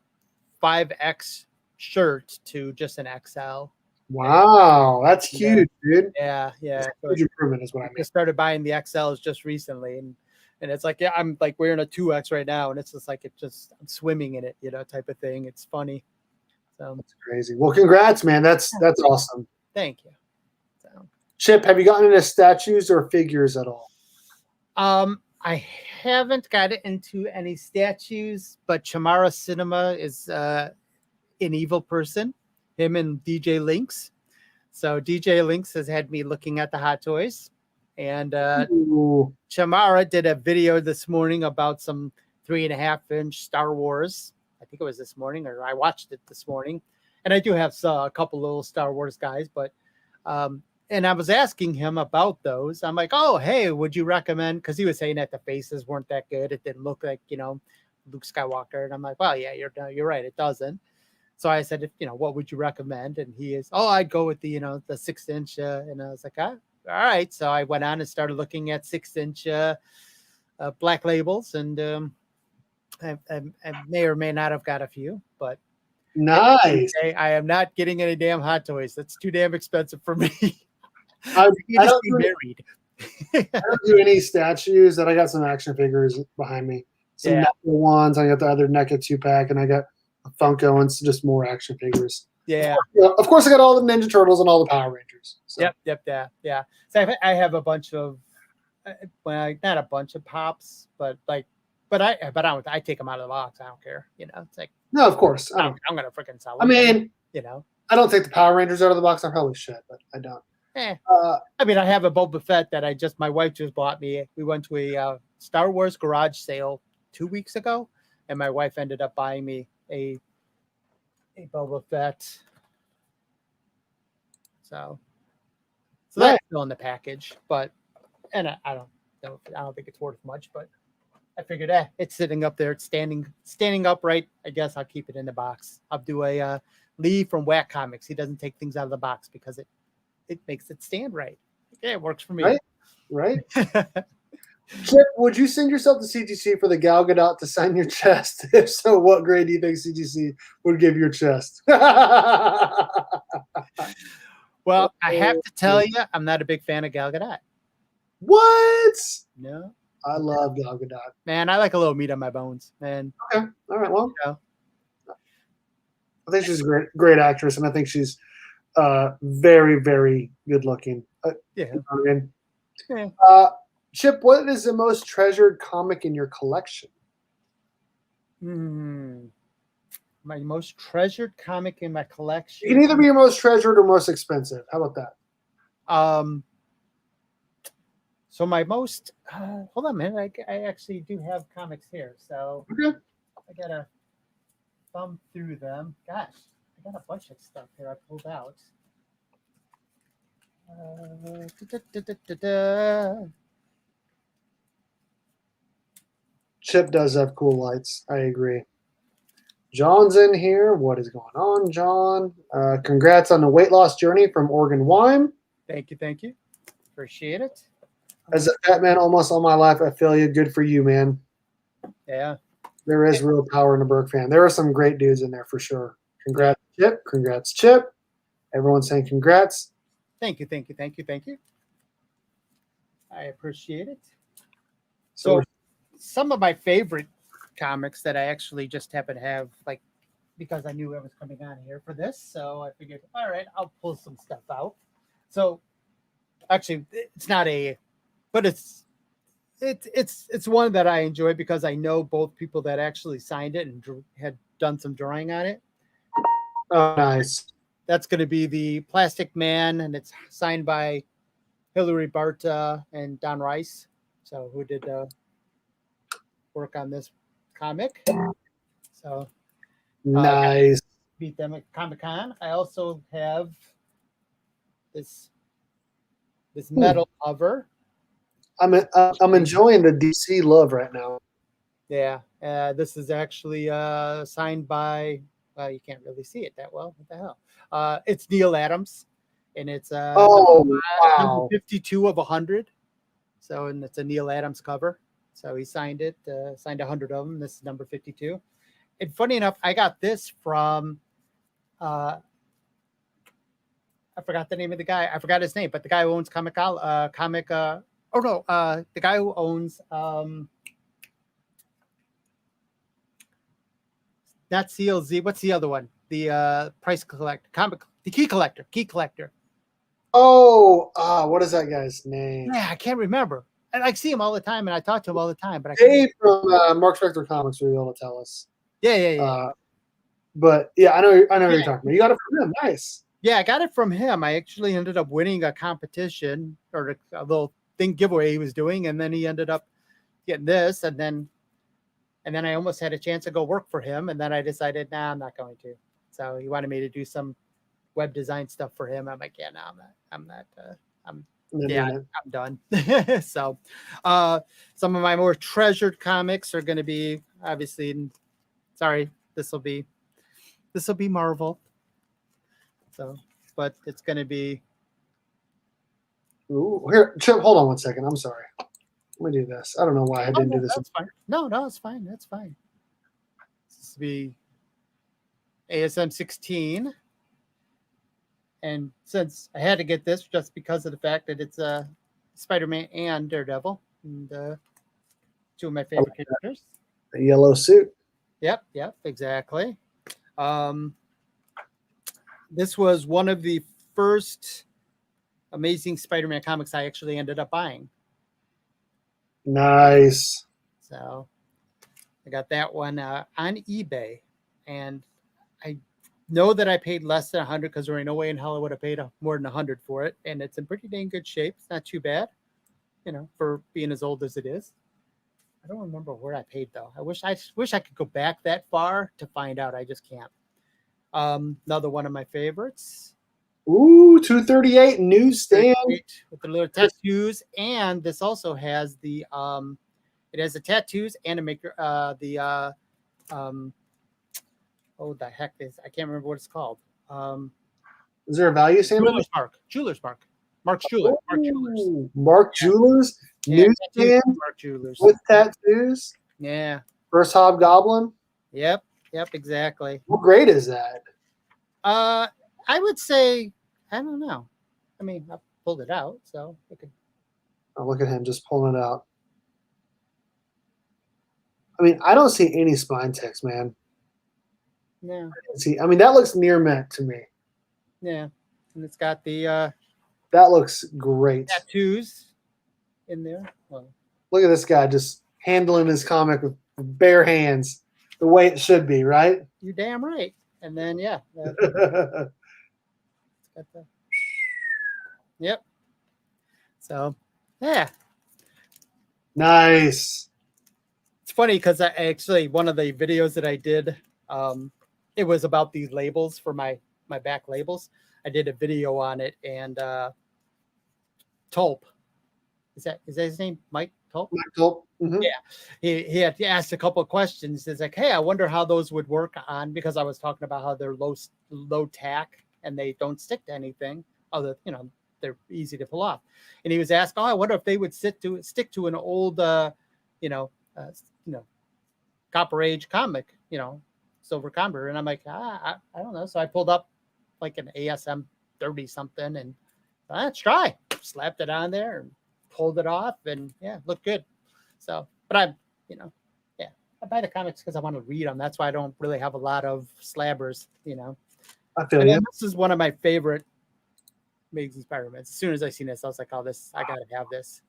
5X shirt to just an XL. Wow, that's huge, dude. Yeah. That's a huge improvement is what I mean. I started buying the XLs just recently, and it's like, yeah, I'm like wearing a 2X right now, and it's just like I'm swimming in it, type of thing. It's funny. So that's crazy. Well, congrats, man. That's awesome. Thank you. So, Chip, have you gotten into statues or figures at all? I haven't got into any statues, but Chamara Cinema is an evil person. Him and DJ Lynx. So DJ Lynx has had me looking at the hot toys, and Chamara did a video this morning about some 3.5-inch Star Wars. I think it was this morning, or I watched it this morning. And I do have a couple little Star Wars guys, but and I was asking him about those. I'm like, oh, hey, would you recommend? Because he was saying that the faces weren't that good. It didn't look like Luke Skywalker, and I'm like, well, yeah, you're right, it doesn't. So I said, what would you recommend? And he is, I'd go with the 6-inch. And I was like, all right. So I went on and started looking at 6-inch black labels, and I may or may not have got a few, but nice. I am not getting any damn hot toys. That's too damn expensive for me. I don't be married. I don't do any statues. That I got some action figures behind me. Some NECA ones. I got the other NECA 2-pack, and I got a Funko and just more action figures. Yeah. Of course, I got all the Ninja Turtles and all the Power Rangers. So. Yep. Yeah. So I have a bunch of, not a bunch of pops, but I take them out of the box. I don't care. It's like, no, of course. I'm gonna freaking sell them. I mean, I don't take the Power Rangers out of the box. I probably should, but I don't. I mean, I have a Boba Fett that my wife just bought me. We went to a Star Wars garage sale 2 weeks ago, and my wife ended up buying me a Boba Fett. So that's still in the package, but I don't think it's worth much, but I figured it's sitting up there, it's standing upright. I guess I'll keep it in the box. I'll do a Lee from Whack Comics. He doesn't take things out of the box because it makes it stand right. Yeah, it works for me. Right. Chip, would you send yourself to CGC for the Gal Gadot to sign your chest? If so, what grade do you think CGC would give your chest? Well, I have to tell you, I'm not a big fan of Gal Gadot. What? No. I love Gal Gadot. Man, I like a little meat on my bones, man. Okay. All right. Well, I think she's a great actress, and I think she's very, very good looking. Yeah. Chip, what is the most treasured comic in your collection? My most treasured comic in my collection. It can either be your most treasured or most expensive. How about that? So my most hold on a minute. I actually do have comics here, so okay. I gotta thumb through them. Gosh, I got a bunch of stuff here I pulled out. Chip does have cool lights. I agree. John's in here. What is going on, John? Congrats on the weight loss journey from Oregon Wine. Thank you. Appreciate it. As a fat man almost all my life, I feel you. Good for you, man. Yeah. There is real power in the Berkfam. There are some great dudes in there for sure. Congrats, Chip. Congrats, Chip. Everyone's saying congrats. Thank you. I appreciate it. So some of my favorite comics that I actually just happen to have, like, because I knew I was coming on here for this, so I figured, all right, I'll pull some stuff out. So actually, it's not but it's one that I enjoy because I know both people that actually signed it and had done some drawing on it. Oh, nice. That's going to be the Plastic Man, and it's signed by Hilary Barta and Don Rice, so who did work on this comic. So Got to Nice. beat them at Comic-Con. I also have this metal cover. I'm enjoying the DC love right now. Yeah, this is actually signed by. You can't really see it that well. What the hell? It's Neil Adams, and it's Oh number wow. 52 of 100. So, and it's a Neil Adams cover. So he signed it, signed 100 of them. This is number 52. And funny enough, I got this from. I forgot the name of the guy. I forgot his name, but the guy who owns the guy who owns not CLZ. What's the other one? The price collector, the key collector. Oh, what is that guy's name? Yeah, I can't remember. And I see him all the time, and I talk to him all the time. But Dave from Mark Spector Comics will be able to tell us. Yeah. But yeah, I know what you're talking about. You got it from him. Nice. Yeah, I got it from him. I actually ended up winning a competition or a little thing giveaway he was doing, and then he ended up getting this, and then I almost had a chance to go work for him, and then I decided, nah, I'm not going to. So he wanted me to do some web design stuff for him. I'm like, yeah, no, I'm done. So some of my more treasured comics are going to be obviously. Sorry, this will be Marvel. So, but it's going to be. Ooh, here, Chip, hold on one second. I'm sorry. Let me do this. I don't know why I didn't do this. That's fine. No, it's fine. That's fine. This will be ASM 16. And since I had to get this just because of the fact that it's Spider-Man and Daredevil, and two of my favorite characters. The yellow suit. Yep, exactly. This was one of the first Amazing Spider-Man comics I actually ended up buying. Nice. So I got that one on eBay, and I know that I paid less than 100 because there ain't no way in hell I would have paid more than 100 for it, and it's in pretty dang good shape. It's not too bad, for being as old as it is. I don't remember where I paid though. I wish I could go back that far to find out. I just can't. Another one of my favorites. Ooh, 238 newsstand with the little tattoos, and this also has the it has the tattoos and a maker the the heck is I can't remember what it's called. Is there a value sample? Jeweler's Mark. Mark's Jeweler. Mark Jewelers. Mark Jewelers. Yeah, newsstand Mark Jewelers with tattoos. Yeah. First Hobgoblin. Yep, exactly. What grade is that? I would say, I don't know. I mean, I pulled it out, so it could. Oh, look at him just pulling it out. I mean, I don't see any spine text, man. No. I mean, that looks near mint to me. Yeah, and it's got the. That looks great. Tattoos in there. Well, look at this guy just handling his comic with bare hands, the way it should be, right? You're damn right. And then Yep. So, yeah. Nice. It's funny because I actually, one of the videos that I did, it was about these labels for my back labels. I did a video on it, and Tulp. Is that his name? Mike Tulp? Mike Tulp. Mm-hmm. Yeah. He had asked a couple of questions. It's like, hey, I wonder how those would work on, because I was talking about how they're low tack and they don't stick to anything other, they're easy to pull off. And he was asked, I wonder if they would stick to an old, Copper Age comic, Silver Comber. And I'm like, I don't know. So I pulled up like an ASM 30 something and let's try. Slapped it on there and pulled it off, and looked good. So, but I buy the comics because I want to read them. That's why I don't really have a lot of slabbers, I feel you. This is one of my favorite Amazing Spider-Man. As soon as I seen this, I was like, oh, I got to have this.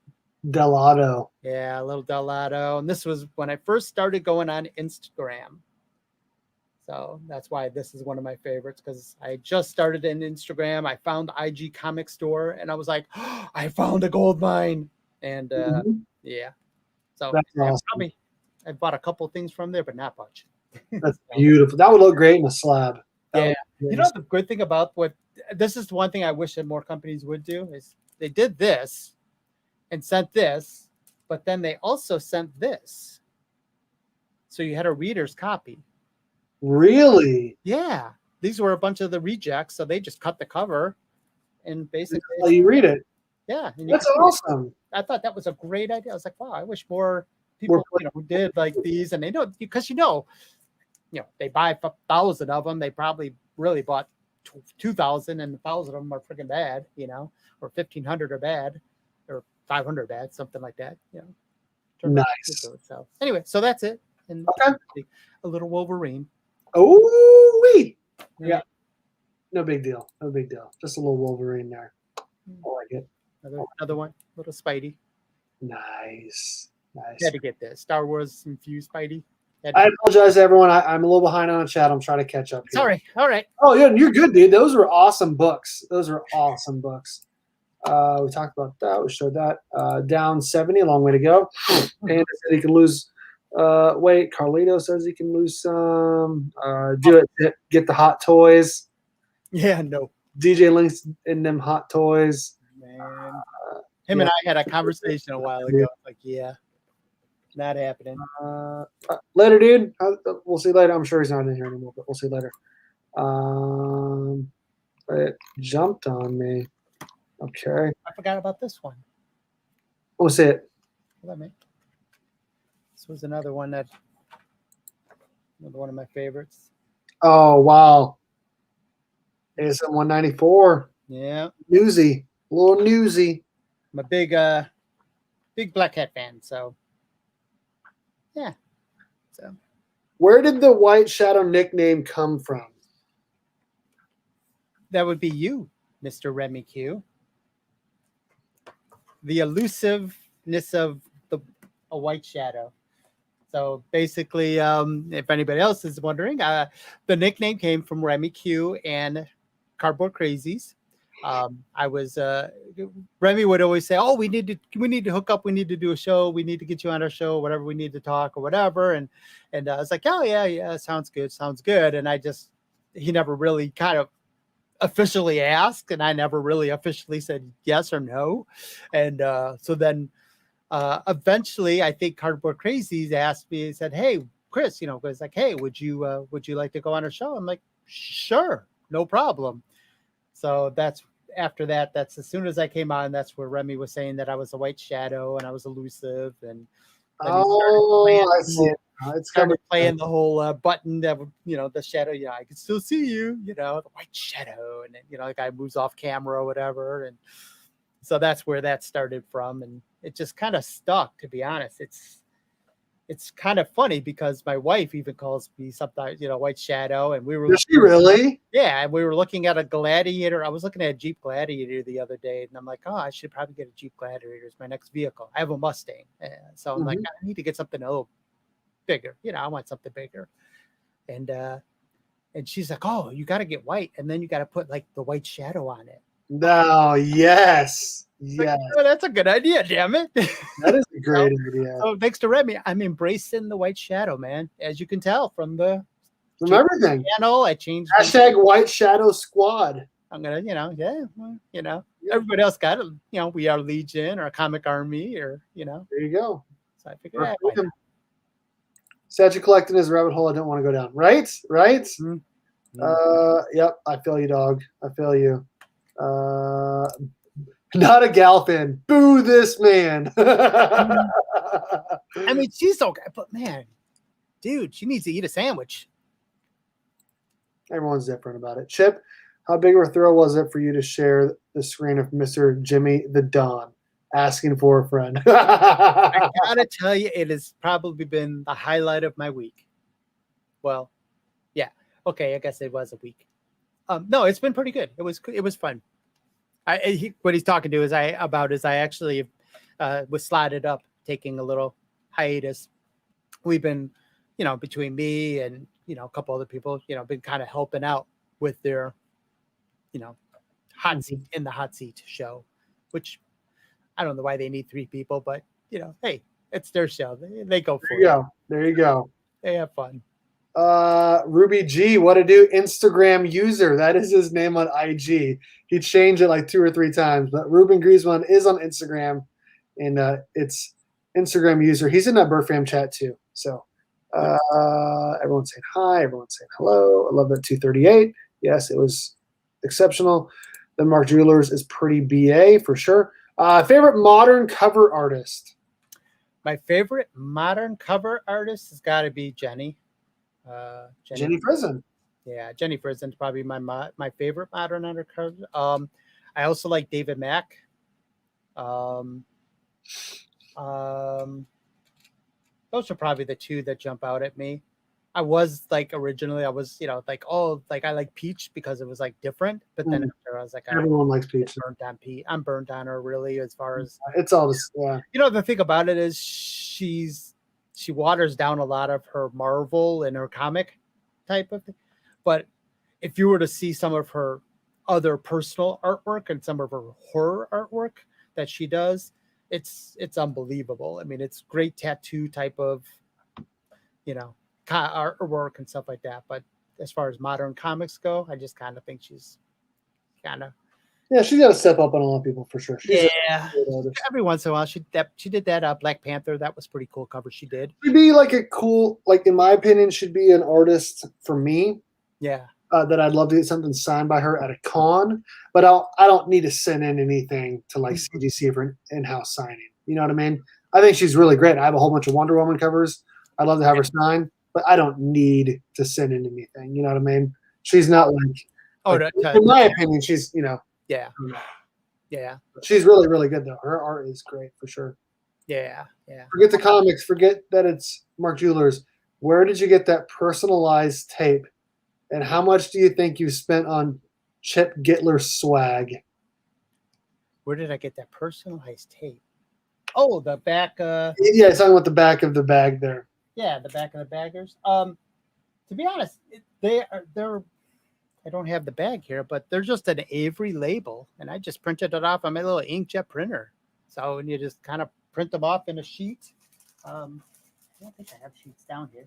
Delato. Yeah, a little Delato. And this was when I first started going on Instagram. So that's why this is one of my favorites, because I just started in Instagram. I found the IG comic store, and I was like, oh, I found a gold mine. And yeah. So that's awesome. I bought a couple things from there, but not much. That's beautiful. That would look great in a slab. Yeah. You know, the good thing about this is one thing I wish that more companies would do is they did this and sent this, but then they also sent this. So you had a reader's copy. Really? Yeah. These were a bunch of the rejects. So they just cut the cover and basically. Well, you read it. Yeah. And that's awesome. I thought that was a great idea. I was like, wow, I wish more people did like these. And they know, because they buy 1,000 of them. They probably really bought 2,000, and 1,000 of them are freaking bad, or 1,500 are bad, or 500 bad, something like that. Nice. So anyway, so that's it. And a little Wolverine. Oh, wait. Yeah. No big deal. No big deal. Just a little Wolverine there. I like it. Another one, little Spidey. Nice. Had to get this Star Wars infused Spidey. I apologize, everyone. I'm a little behind on the chat. I'm trying to catch up. Sorry. All right. Oh, yeah, you're good, dude. Those were awesome books. We talked about that. We showed that. Down 70, a long way to go. Panda said he can lose weight. Carlito says he can lose some. Do it. Get the hot toys. Yeah, no. DJ Link's in them hot toys. Man. Him and I had a conversation a while ago. Like, yeah. Not happening. Later, dude. We'll see later. I'm sure he's not in here anymore, but we'll see later. It jumped on me. Okay. I forgot about this one. We'll see it. This was another one one of my favorites. Oh, wow. ASM 194. Yeah. Newsy. A little newsy. I'm a big Black Hat fan, so yeah. So where did the White Shadow nickname come from? That would be you, Mr. Remy Q. The elusiveness of a white shadow. So basically, if anybody else is wondering, the nickname came from Remy Q and Cardboard Crazies. I was Remy would always say, "Oh, we need to hook up. We need to do a show. We need to get you on our show. Whatever we need to talk or whatever." And I was like, "Oh yeah, sounds good." And he never really kind of officially asked, and I never really officially said yes or no. And so then eventually, I think Cardboard Crazies asked me. He said, "Hey, Chris, was like, hey, would you like to go on our show?" I'm like, "Sure, no problem." So that's as soon as I came on, that's where Remy was saying that I was a white shadow and I was elusive, and I see it. It's started playing the whole button that would, the shadow. Yeah, I can still see you. The white shadow, and then, the guy moves off camera or whatever, and so that's where that started from, and it just kind of stuck. To be honest, it's kind of funny because my wife even calls me sometimes, white shadow, and we were. Does she really? Yeah, and we were looking at a Gladiator. I was looking at a Jeep Gladiator the other day, and I'm like, oh, I should probably get a Jeep Gladiator as my next vehicle. I have a Mustang, so I'm like, I need to get something a little bigger. I want something bigger, and she's like, oh, you got to get white, and then you got to put like the white shadow on it. No, yes. Yeah, oh, that's a good idea. Damn it, that is a great idea. So thanks to Remy, I'm embracing the white shadow, man. As you can tell from everything. Channel, I changed. # White Shadow Squad. I'm gonna, everybody else got it. We are Legion or a Comic Army or There you go. So I figured out. Statue collecting is a rabbit hole I don't want to go down. Right? Mm-hmm. Yep. I feel you, dog. I feel you. Not a Galfin. Boo this man. I mean, she's okay, but man, dude, she needs to eat a sandwich. Everyone's different about it. Chip, how big of a thrill was it for you to share the screen of Mr. Jimmy the Don asking for a friend? I gotta tell you, it has probably been the highlight of my week. Well, yeah. Okay, I guess it was a week. No, it's been pretty good. It was fun. What he's talking to is I actually was slotted up taking a little hiatus. We've been, between me and a couple other people, been kind of helping out with their, hot seat show, which I don't know why they need 3 people, but hey, it's their show. They go for it. There you go. They have fun. Ruby G, what to do? Instagram user. That is his name on IG. He changed it like 2 or 3 times, but Ruben Griezmann is on Instagram, and it's Instagram user. He's in that Berkfam chat too. So everyone's saying hi. Everyone's saying hello. I love that 238. Yes, it was exceptional. The Mark Jewelers is pretty BA for sure. Favorite modern cover artist? My favorite modern cover artist has got to be Jenny. Jenny Prison. Yeah, Jenny Frisen's probably my favorite modern undercover. I also like David Mack. Those are probably the 2 that jump out at me. I was like originally, I was like, oh, like I like Peach because it was like different, but then after I was like, everyone likes Peach. I'm burnt on her really as far as it's all this. Yeah. The thing about it is she waters down a lot of her Marvel and her comic type of thing. But if you were to see some of her other personal artwork and some of her horror artwork that she does, it's unbelievable. I mean, it's great tattoo type of, artwork and stuff like that. But as far as modern comics go, I just kind of think she's kind of. Yeah, she's got to step up on a lot of people for sure. She's every once in a while she did that Black Panther. That was pretty cool cover she did. She'd be like a cool, like in my opinion, should be an artist for me. Yeah. That I'd love to get something signed by her at a con, but I don't need to send in anything to like CGC for an in-house signing. You know what I mean? I think she's really great. I have a whole bunch of Wonder Woman covers. I'd love to have her sign, but I don't need to send in anything. You know what I mean? She's not like, in my opinion, she's, Yeah. She's really, really good though. Her art is great for sure. Yeah. Forget the comics. Forget that it's Mark Jewelers. Where did you get that personalized tape? And how much do you think you spent on Chip Gettler swag? Where did I get that personalized tape? Oh, the back. Yeah, it's talking about the back of the bag there. Yeah, the back of the baggers. To be honest, they're. I don't have the bag here, but they're just an Avery label, and I just printed it off on my little inkjet printer. So you just kind of print them off in a sheet. I don't think I have sheets down here.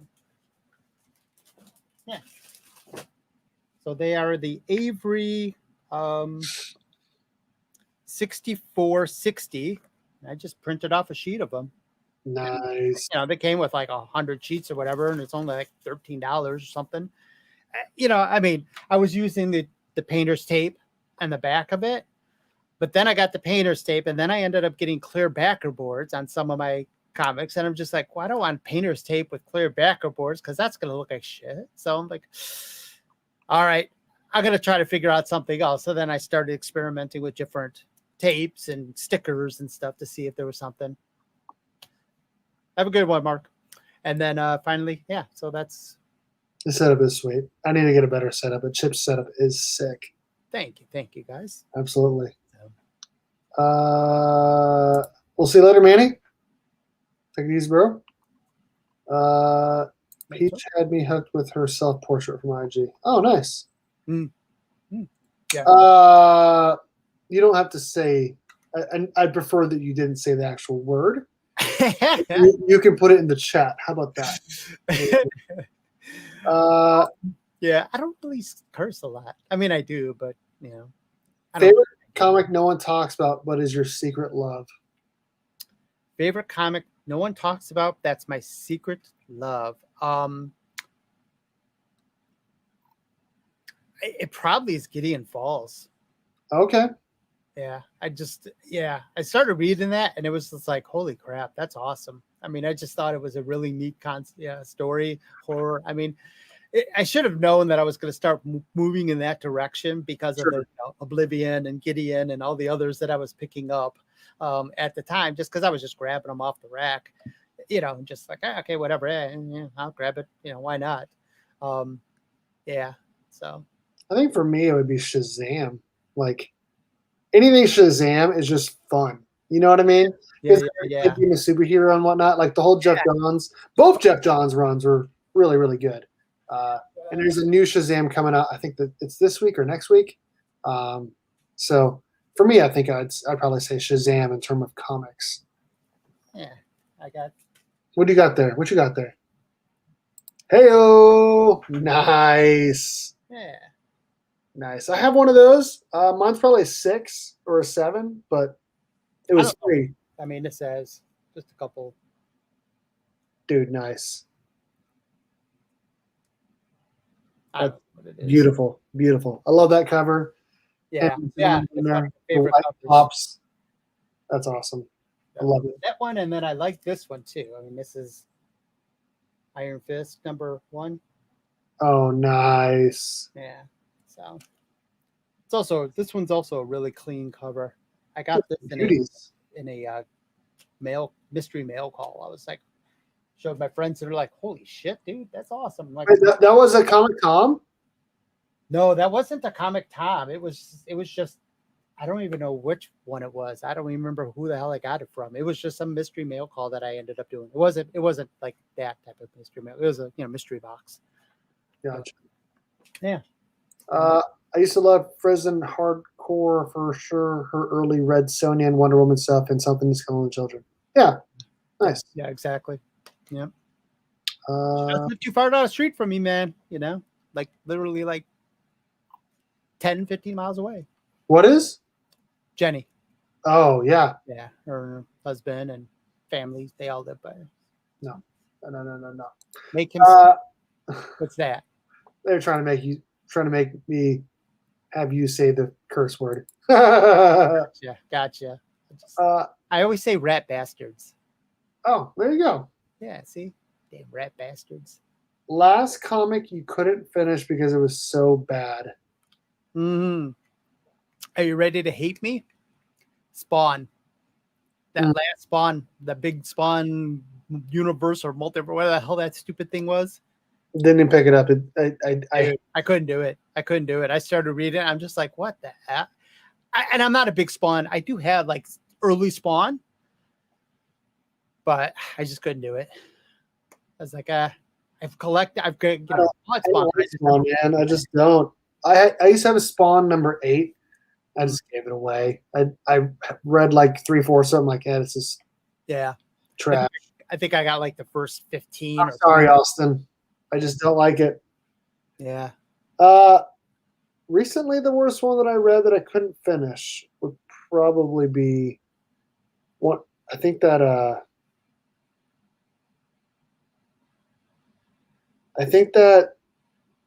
Yeah. So they are the Avery 6460. I just printed off a sheet of them. Nice. And, they came with like 100 sheets or whatever, and it's only like $13 or something. I mean, I was using the painter's tape on the back of it, but then I got the painter's tape, and then I ended up getting clear backer boards on some of my comics, and I'm just like, well, I don't want painter's tape with clear backer boards because that's going to look like shit. So I'm like, all right, I'm going to try to figure out something else. So then I started experimenting with different tapes and stickers and stuff to see if there was something. Have a good one, Mark. And then finally, yeah, so that's. The setup is sweet. I need to get a better setup, but Chip's setup is sick. Thank you, guys. Absolutely. We'll see you later, Manny. Take it easy, bro. Peach had me hooked with her self-portrait from IG. Oh, nice. Yeah. You don't have to say. I prefer that you didn't say the actual word. you can put it in the chat. How about that? Yeah, I don't really curse a lot. I mean, I do, but favorite comic no one talks about, but is your secret love? Favorite comic no one talks about, that's my secret love. It probably is Gideon Falls. Okay. Yeah, I started reading that, and it was just like, holy crap, that's awesome. I mean, I just thought it was a really neat story, horror. I mean, I should have known that I was going to start moving in that direction because of the Oblivion and Gideon and all the others that I was picking up at the time, just because I was just grabbing them off the rack, just like, okay, whatever, I'll grab it, why not? So I think for me, it would be Shazam. Like, anything Shazam is just fun. You know what I mean? Yeah. Being a superhero and whatnot. Like the whole both Jeff Johns runs were really, really good. And there's a new Shazam coming out. I think that it's this week or next week. So for me, I think I'd probably say Shazam in terms of comics. Yeah, I got. What do you got there? What you got there? Heyo, nice, Yeah. nice. I have one of those. Mine's probably a 6 or a 7, but it I was don't know. free. I mean, it says just a couple. Dude, nice. I don't That's know what it is. beautiful, beautiful. I love that cover. Yeah. And Yeah. in It's one there, of my the favorite white covers. tops. That's awesome. I love it. That one, and then I like this one too. I mean, this is Iron Fist #1. Oh, nice. Yeah. So it's also this one's also a really clean cover. I got this Beauties. in a mystery mail call. I was like, showed my friends and they're like, "Holy shit, dude, that's awesome!" I'm like, Wait, that was a Comic Con? no, that wasn't the Comic Tom. It was just I don't even know which one it was. I don't even remember who the hell I got it from. It was just some mystery mail call that I ended up doing. It wasn't like that type of mystery mail. It was a mystery box. Gotcha. Yeah. I used to love Frozen hardcore for sure. Her early Red Sonja and Wonder Woman stuff, and something to Skull and Children. Yeah, nice. Yeah, exactly. Yeah. She Uh, doesn't live too far down the street from me, man. Like literally like 10, 15 miles away. what is? Jenny. Oh yeah. Yeah. Her husband and family, they all live by her. No. Make him what's that? They're trying to make me have you say the curse word. Oh, Yeah, gotcha. I always say rat bastards. there you go. Yeah, see? Damn rat bastards. Last comic you couldn't finish because it was so bad. Mm-hmm. Are you ready to hate me? Spawn. That last Spawn, the big Spawn universe or multiverse, whatever the hell that stupid thing was. Didn't even pick it up. I couldn't do it. I started reading it. I'm just like, what the heck? And I'm not a big Spawn. I do have like early Spawn, but I just couldn't do it. I was like, I've bought Spawn. Man. I just don't. I used to have a Spawn #8. I just gave it away. I read like 3/4. So I'm like, yeah, this is trash. I think I got like the first 15. I'm sorry, Austin. I just don't like it. Yeah. Recently, the worst one that I read that I couldn't finish would probably be what I think that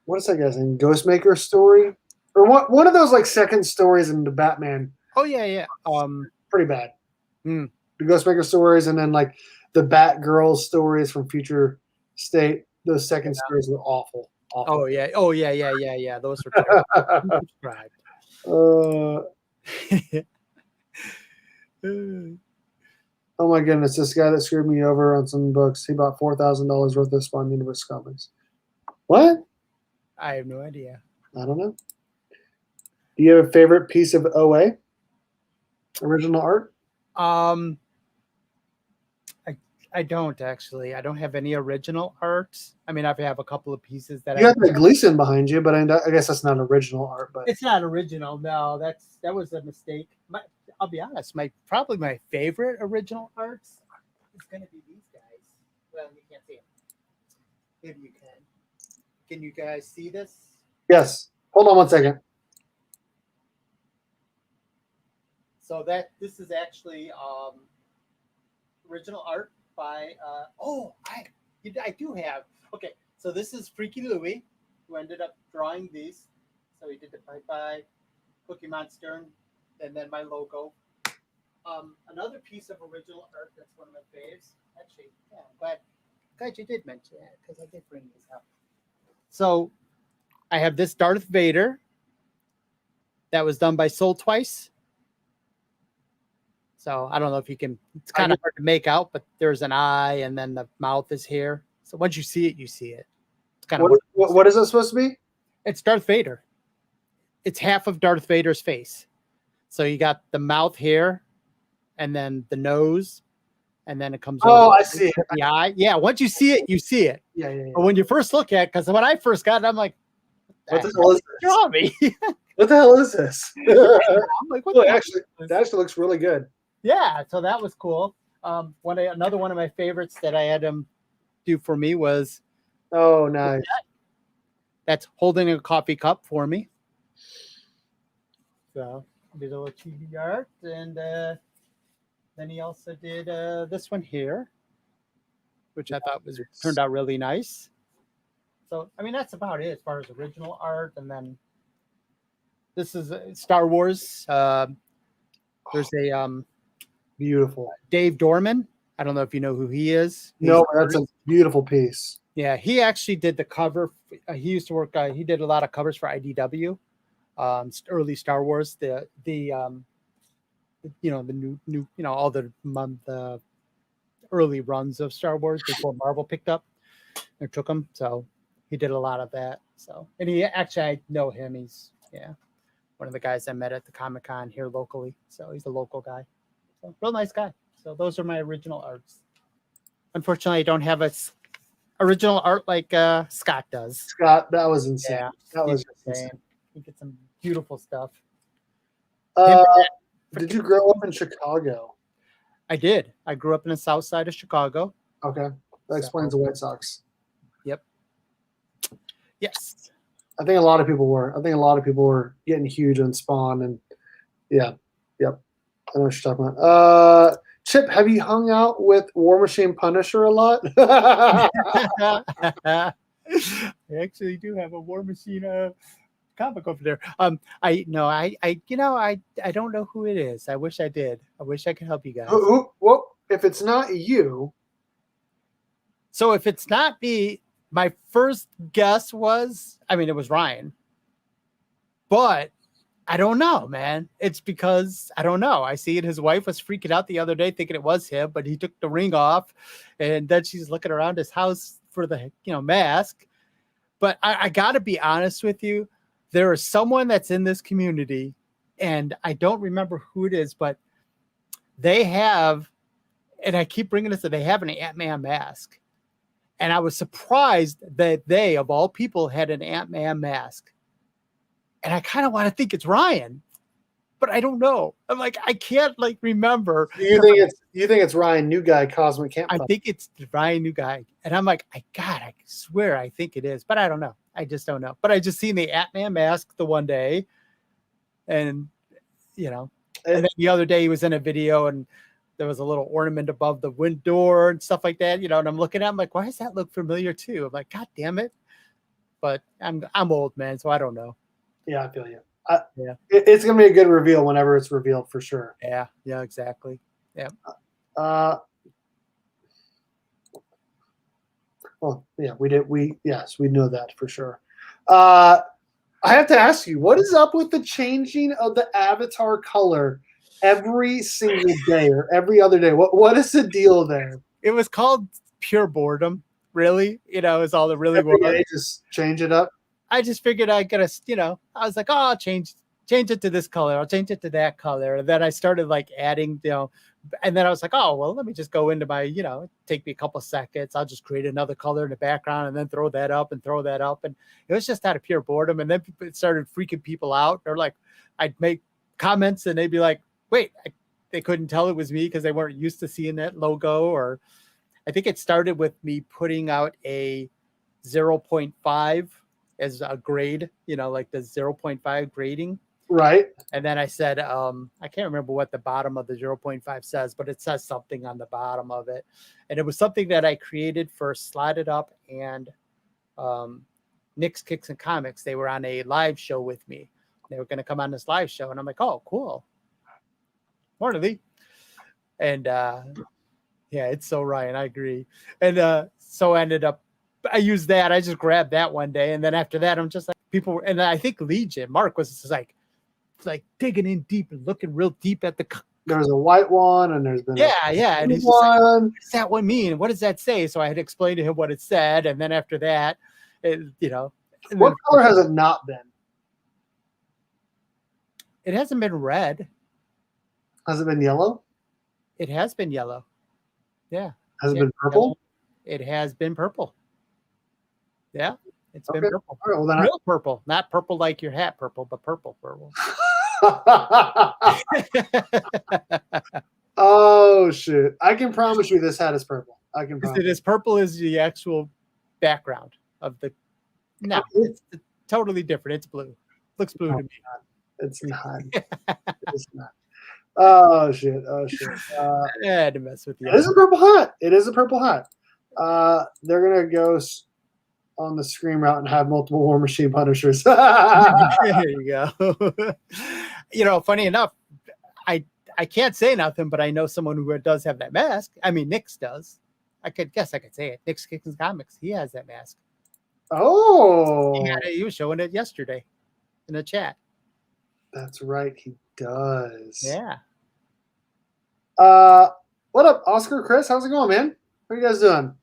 what is that guy's name? Ghostmaker story, or one of those like second stories in the Batman. Oh yeah. Pretty bad. The Ghostmaker stories, and then like the Batgirl stories from Future State. Those second stories were awful. Oh yeah. Those were terrible. Oh my goodness, this guy that screwed me over on some books. He bought $4,000 worth of Spawn Universe comics. What? I have no idea. I don't know. Do you have a favorite piece of OA? Original art? I don't actually. I don't have any original art. I mean, I have a couple of pieces that you have the Gleason behind you, but I guess that's not original art. But it's not original. No, that was a mistake. I'll be honest. Probably my favorite original art is going to be these guys. Well, you can't see them. Maybe you can. Can you guys see this? Yes. Hold on one second. So this is actually original art by I do have. Okay, so this is Freaky Louie, who ended up drawing these. So he did the Bye Cookie Monster, and then my logo. Another piece of original art that's one of my faves. Actually, yeah, I'm glad you did mention that because I did bring these up. So I have this Darth Vader that was done by Soul Twice. So I don't know if you can, it's kind of hard to make out, but there's an eye and then the mouth is here. So once you see it, you see it. It's kind of what is it supposed to be? It's Darth Vader. It's half of Darth Vader's face. So you got the mouth here and then the nose. And then it comes over. I see it. The eye. Yeah, once you see it, you see it. Yeah. But when you first look at it, because when I first got it, I'm like, what the hell is this? Draw me. What the hell is this? I'm like, that actually looks really good. Yeah, so that was cool. Another one of my favorites that I had him do for me was Oh, nice. That's holding a coffee cup for me. So did a little chibi art, and then he also did this one here, which I thought was turned out really nice. So I mean that's about it as far as original art, and then this is Star Wars. There's a Beautiful. Dave Dorman. I don't know if you know who he is. No, that's a beautiful piece. Yeah, he actually did the cover. He used to work. He did a lot of covers for IDW, early Star Wars. The you know the new you know all the early runs of Star Wars before Marvel picked up or took them. So he did a lot of that. So and he actually I know him. He's one of the guys I met at the Comic-Con here locally. So he's a local guy. So real nice guy. So those are my original arts. Unfortunately, I don't have a original art like Scott does. Scott, that was insane. Yeah, that was insane. He did some beautiful stuff. Did you grow up in Chicago? I did. I grew up in the south side of Chicago. Okay. That explains the White Sox. Yep. Yes. I think a lot of people were getting huge on Spawn, and yep. I know what you're talking about. Chip, have you hung out with War Machine Punisher a lot? I actually do have a War Machine comic over there. I don't know who it is. I wish I did. I wish I could help you guys. Well, if it's not you. So if it's not me, my first guess was, it was Ryan. But I don't know, man. It's because I don't know. I see it. His wife was freaking out the other day thinking it was him, but he took the ring off, and then she's looking around his house for the mask. But I got to be honest with you. There is someone that's in this community, and I don't remember who it is, but they have, and I keep bringing this up, they have an Ant-Man mask. And I was surprised that they, of all people, had an Ant-Man mask. And I kind of want to think it's Ryan, but I don't know. I'm like, I can't remember. You think it's Ryan, new guy, Cosmic Camp? I think it's Ryan, new guy. And I'm like, I swear I think it is, but I don't know. I just don't know. But I just seen the Ant-Man mask the one day. And, and then the other day he was in a video and there was a little ornament above the window door and stuff like that, and I'm looking at it, I'm like, why does that look familiar too? I'm like, God damn it. But I'm old, man, so I don't know. Yeah, I feel you. It's going to be a good reveal whenever it's revealed for sure. Yeah, exactly. Yeah. Well, yeah, we know that for sure. I have to ask you, what is up with the changing of the avatar color every single day or every other day? What is the deal there? It was called pure boredom, really. It's all the really every day, just change it up. I just figured I gotta, I was like, oh, I'll change it to this color. I'll change it to that color. And then I started adding, and then I was like, oh, well, let me just go into my, take me a couple seconds. I'll just create another color in the background and then throw that up. And it was just out of pure boredom. And then it started freaking people out. Or I'd make comments and they'd be like, wait, they couldn't tell it was me because they weren't used to seeing that logo. Or I think it started with me putting out a 0.5 as a grade, like the 0.5 grading. Right. And then I said, I can't remember what the bottom of the 0.5 says, but it says something on the bottom of it. And it was something that I created for Slotted Up and Nick's Kicks and Comics. They were on a live show with me. They were going to come on this live show. And I'm like, oh, cool. Morning, Lee. And it's so Ryan. I agree. And so I ended up, I used that. I just grabbed that one day. And then after that, I'm just like, people, and I think Mark was just like digging in deep and looking real deep at the. There's a white one and there's been and he's just like, what does that one mean? What does that say? So I had explained to him what it said. And then after that, what color has it not been? It hasn't been red. Has it been yellow? It has been yellow. Yeah. Has it been purple? It has been purple. Yeah, it's been purple. All right, well, then real purple, not purple like your hat purple, but purple. Oh shit! I can promise you this hat is purple. I can promise. Is it as purple as the actual background of the. No, it's totally different. It's blue. Looks blue to me. It's not. It's not. Oh shit! Oh shit! I had to mess with you. It is a purple hat. It is a purple hat. They're gonna go on the Scream route and have multiple War Machine Punishers. There you go. You know, funny enough, I can't say nothing, but I know someone who does have that mask. I mean, Nick's does. I could say it. Nick's Kicks Comics. He has that mask. Oh, He was showing it yesterday in the chat. That's right, he does. Yeah. What up, Oscar, Chris? How's it going, man? What are you guys doing?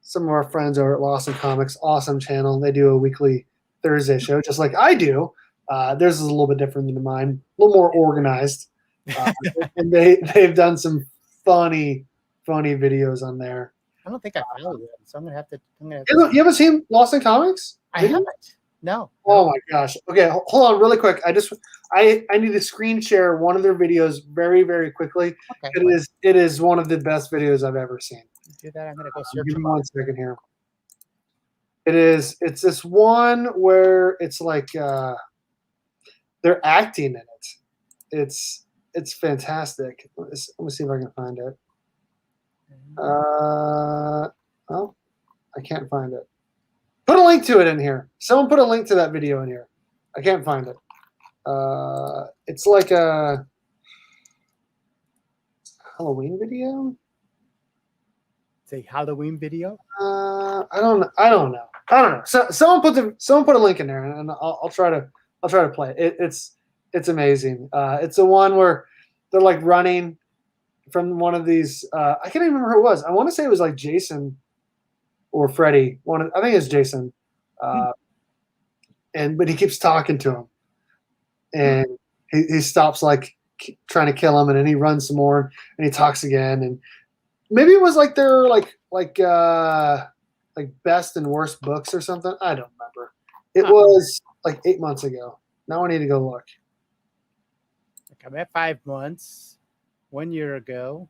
Some of our friends over at Lawson Comics, awesome channel. They do a weekly Thursday show, just like I do. Theirs is a little bit different than mine, a little more organized. And they've done some funny videos on there. I don't think I followed them, so I'm gonna have to. You haven't seen Lawson Comics? I haven't. No. Oh my gosh. Okay, hold on really quick. I need to screen share one of their videos very, very quickly. Okay. It is one of the best videos I've ever seen. Do that. I'm gonna go search. Give me 1 second here. It's this one where it's like they're acting in it. It's fantastic. Let me see if I can find it. Oh, I can't find it. Put a link to it in here. Someone put a link to that video in here. I can't find it. It's like a Halloween video. It's a Halloween video. I don't know. So someone put a link in there, and I'll try to play it. It's amazing. It's the one where they're like running from one of these. I can't even remember who it was. I want to say it was like Jason or Freddy. I think it's Jason. But he keeps talking to him, and he stops like trying to kill him, and then he runs some more, and he talks again, and maybe it was like their like best and worst books or something. I don't remember. It was like 8 months ago. Now I need to go look. I'm at 5 months, 1 year ago,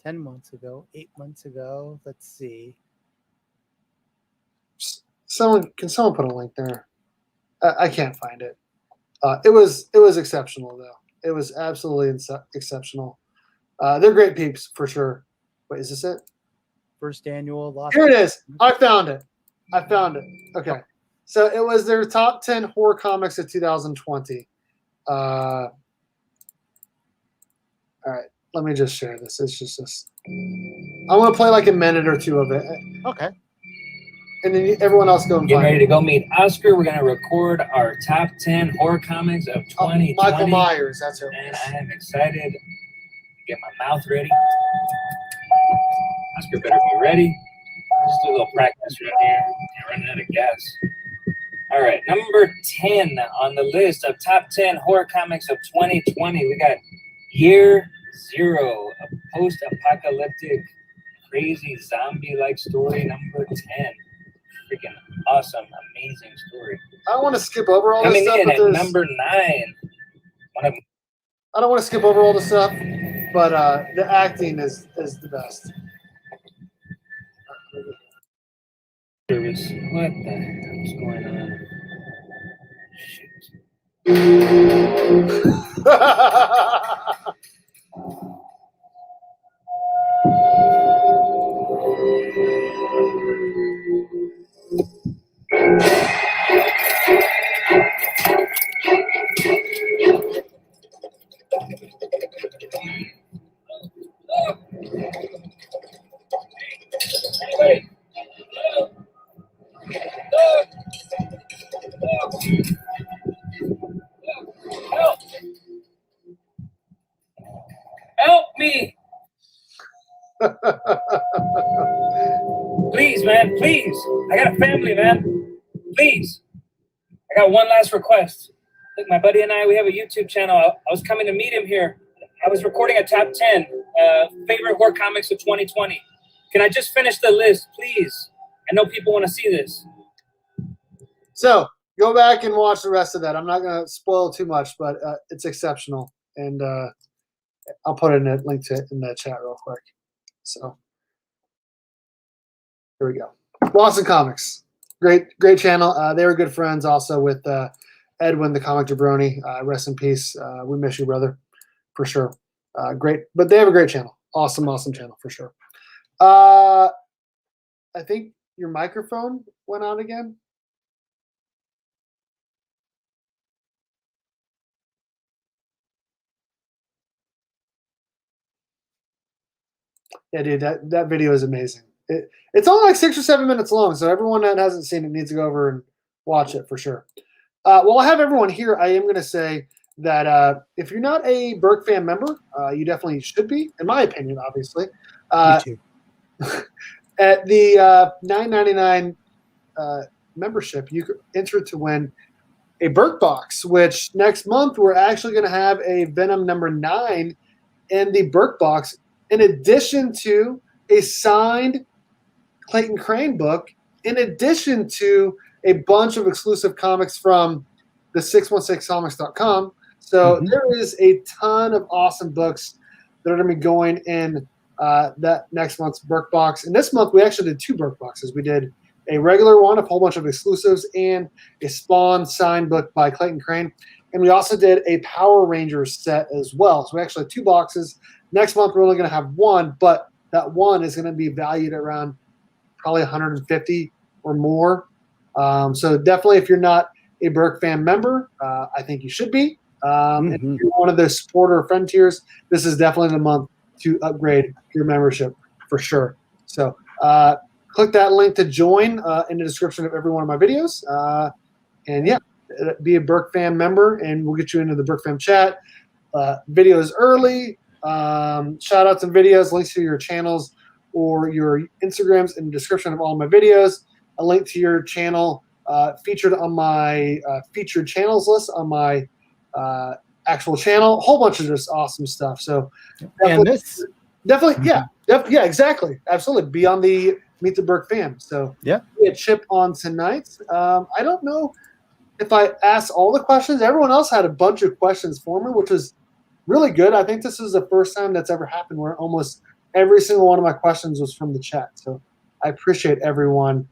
10 months ago, 8 months ago. Let's see. Can someone put a link there? I can't find it. It was exceptional though. It was absolutely exceptional. They're great peeps for sure. Wait, is this it? First annual Lost. Here it is. I found it. Okay. So it was their top 10 horror comics of 2020. All right. Let me just share this. It's just this. I want to play like a minute or two of it. Okay. And then everyone else go and Get find ready it. to go meet Oscar. We're going to record our top 10 horror comics of 2020. Michael Myers. That's it. And I am excited to get my mouth ready. Oscar better be ready. Just do a little practice right here. I'm running out of gas. All right, number 10 on the list of top 10 horror comics of 2020. We got Year Zero, a post-apocalyptic, crazy zombie-like story. Number 10. Freaking awesome, amazing story. I don't want to skip over all this Coming stuff. in But at number 9. I don't want to skip over all the stuff, but the acting is the best. Service. What the hell is going on? Anyway. Help me! Please, man, please. I got a family, man. Please. I got one last request. Look, my buddy and I, we have a YouTube channel. I was coming to meet him here. I was recording a top 10 favorite horror comics of 2020. Can I just finish the list, please? I know people want to see this. So go back and watch the rest of that. I'm not going to spoil too much, but it's exceptional. And I'll put in a link to it in the chat real quick. So here we go. Boston Comics, great channel. They were good friends also with Edwin, the comic jabroni. Rest in peace. We miss you, brother, for sure. Great, but they have a great channel. Awesome channel for sure. I think your microphone went out again. Yeah, dude, that video is amazing. It's only like 6 or 7 minutes long, so everyone that hasn't seen it needs to go over and watch it for sure. While I have everyone here, I am going to say that if you're not a Berkfam member, you definitely should be, in my opinion, obviously. Me too. At the $9.99 membership, you could enter to win a Berk box, which next month we're actually going to have a Venom number 9 in the Berk box, in addition to a signed Clayton Crane book, in addition to a bunch of exclusive comics from the 616comics.com. So there is a ton of awesome books that are going to be going in that next month's Berk box. And this month we actually did 2 Berk boxes. We did a regular one, a whole bunch of exclusives, and a Spawn signed book by Clayton Crane. And we also did a Power Rangers set as well. So we actually had 2 boxes. Next month we're only going to have 1, but that 1 is going to be valued around probably 150 or more. So definitely, if you're not a Berkfam member, I think you should be. And if you're one of the supporter or friend tiers, this is definitely the month to upgrade your membership for sure. So click that link to join in the description of every one of my videos. And yeah, be a Berkfam member, and we'll get you into the Berkfam chat. Videos early, shout outs and videos, links to your channels or your Instagrams in the description of all my videos. A link to your channel featured on my featured channels list on my actual channel. A whole bunch of just awesome stuff. So definitely, yeah, exactly, absolutely. Be on the Meet the Berkfam. So yeah, we had Chip on tonight. I don't know if I asked all the questions. Everyone else had a bunch of questions for me, which is really good. I think this is the first time that's ever happened where almost every single one of my questions was from the chat. So I appreciate everyone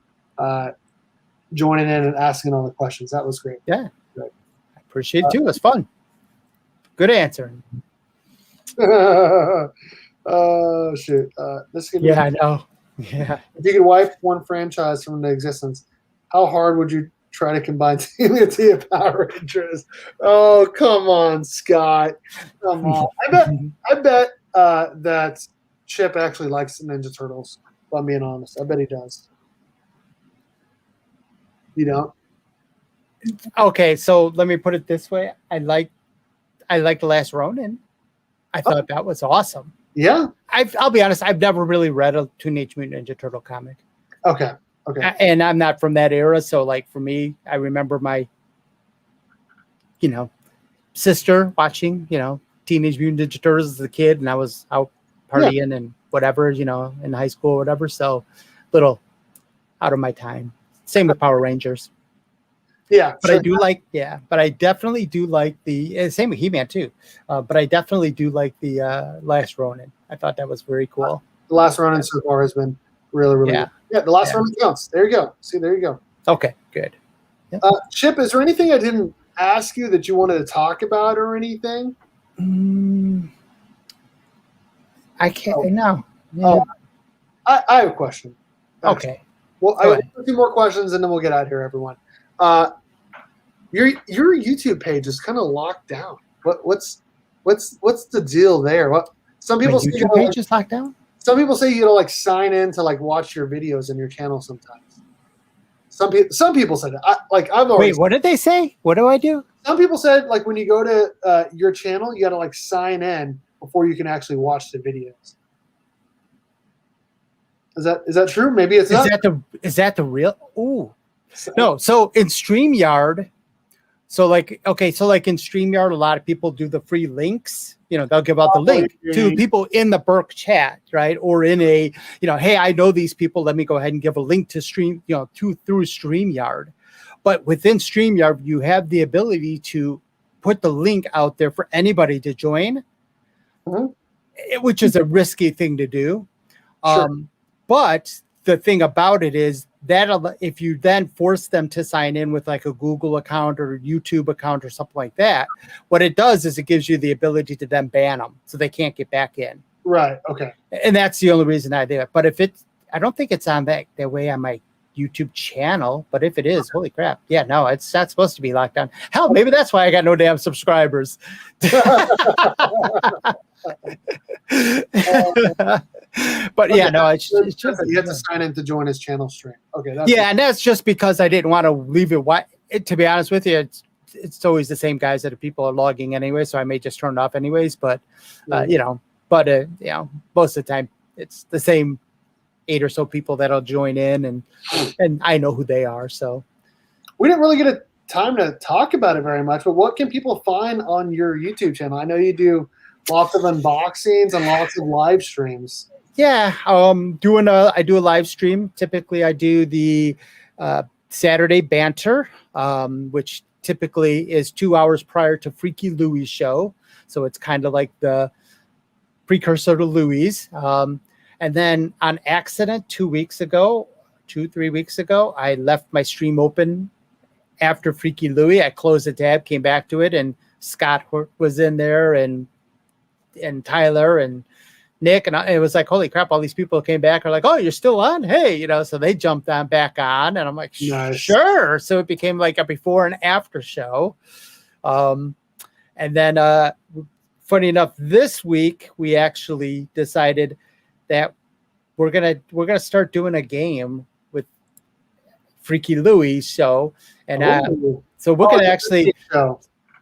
joining in and asking all the questions. That was great. Yeah, great. I appreciate it too. It was fun. Good answer. Oh shit! This could I know. Yeah. If you could wipe one franchise from the existence, how hard would you try to combine TMNT and Power Rangers? Oh, come on, Scott. Come on. I bet that Chip actually likes the Ninja Turtles, if I'm being honest. I bet he does. You don't? Okay, so let me put it this way. I like The Last Ronin. I thought that was awesome. Yeah. I'll be honest, I've never really read a Teenage Mutant Ninja Turtle comic. Okay. And I'm not from that era, so like for me, I remember my, sister watching, Teenage Mutant Ninja Turtles as a kid, and I was out partying and whatever, in high school or whatever. So little out of my time. Same with Power Rangers. Yeah. But I definitely do like the same with He-Man too. But I definitely do like the Last Ronin. I thought that was very cool. The Last Ronin so far has been really good. Yeah, the Last Ronin counts. There you go. See, there you go. Okay, good. Yeah. Chip, is there anything I didn't ask you that you wanted to talk about or anything? I can't. No. Yeah. Oh, I have a question. Okay. Well, I have a few more questions, and then we'll get out of here, everyone. Your YouTube page is kind of locked down. What's the deal there? Some people say YouTube page is locked down. Some people say you like sign in to like watch your videos in your channel sometimes. Some people said that. Wait, what did they say? What do I do? Some people said like when you go to your channel, you got to like sign in before you can actually watch the videos. Is that true? Maybe it's not. Is that the real? Ooh, no. So in StreamYard, so in StreamYard, a lot of people do the free links. They'll give out the link to people in the Berk chat, right? Or in a, hey, I know these people. Let me go ahead and give a link to through StreamYard. But within StreamYard, you have the ability to put the link out there for anybody to join, which is a risky thing to do. Sure. But the thing about it is that if you then force them to sign in with like a Google account or YouTube account or something like that, what it does is it gives you the ability to then ban them so they can't get back in. Right. Okay. And that's the only reason I do it. But if it's, I don't think it's on that way on my YouTube channel, but if it is, holy crap. Yeah, no, it's not supposed to be locked down. Hell, maybe that's why I got no damn subscribers. But yeah, no, it's just you have to sign in to join his channel stream. Okay. And that's just because I didn't want to leave it. To be honest with you, it's always the same guys that people are logging anyway, so I may just turn it off anyways. But you know, most of the time it's the same 8 or so people that'll join in, and I know who they are. So we didn't really get a time to talk about it very much, but what can people find on your YouTube channel? I know you do lots of unboxings and lots of live streams. Yeah, I do a live stream. Typically, I do the Saturday banter, which typically is 2 hours prior to Freaky Louie's show. So it's kind of like the precursor to Louie's. And then on accident 3 weeks ago, I left my stream open after Freaky Louie. I closed the tab, came back to it, and Scott was in there, and Tyler and Nick, and it was like, holy crap, all these people came back are like, oh, you're still on? Hey, so they jumped back on, and I'm like, nice. Sure. So it became like a before and after show. And then funny enough, this week we actually decided that we're gonna start doing a game with Freaky Louie's show, and so we're gonna actually,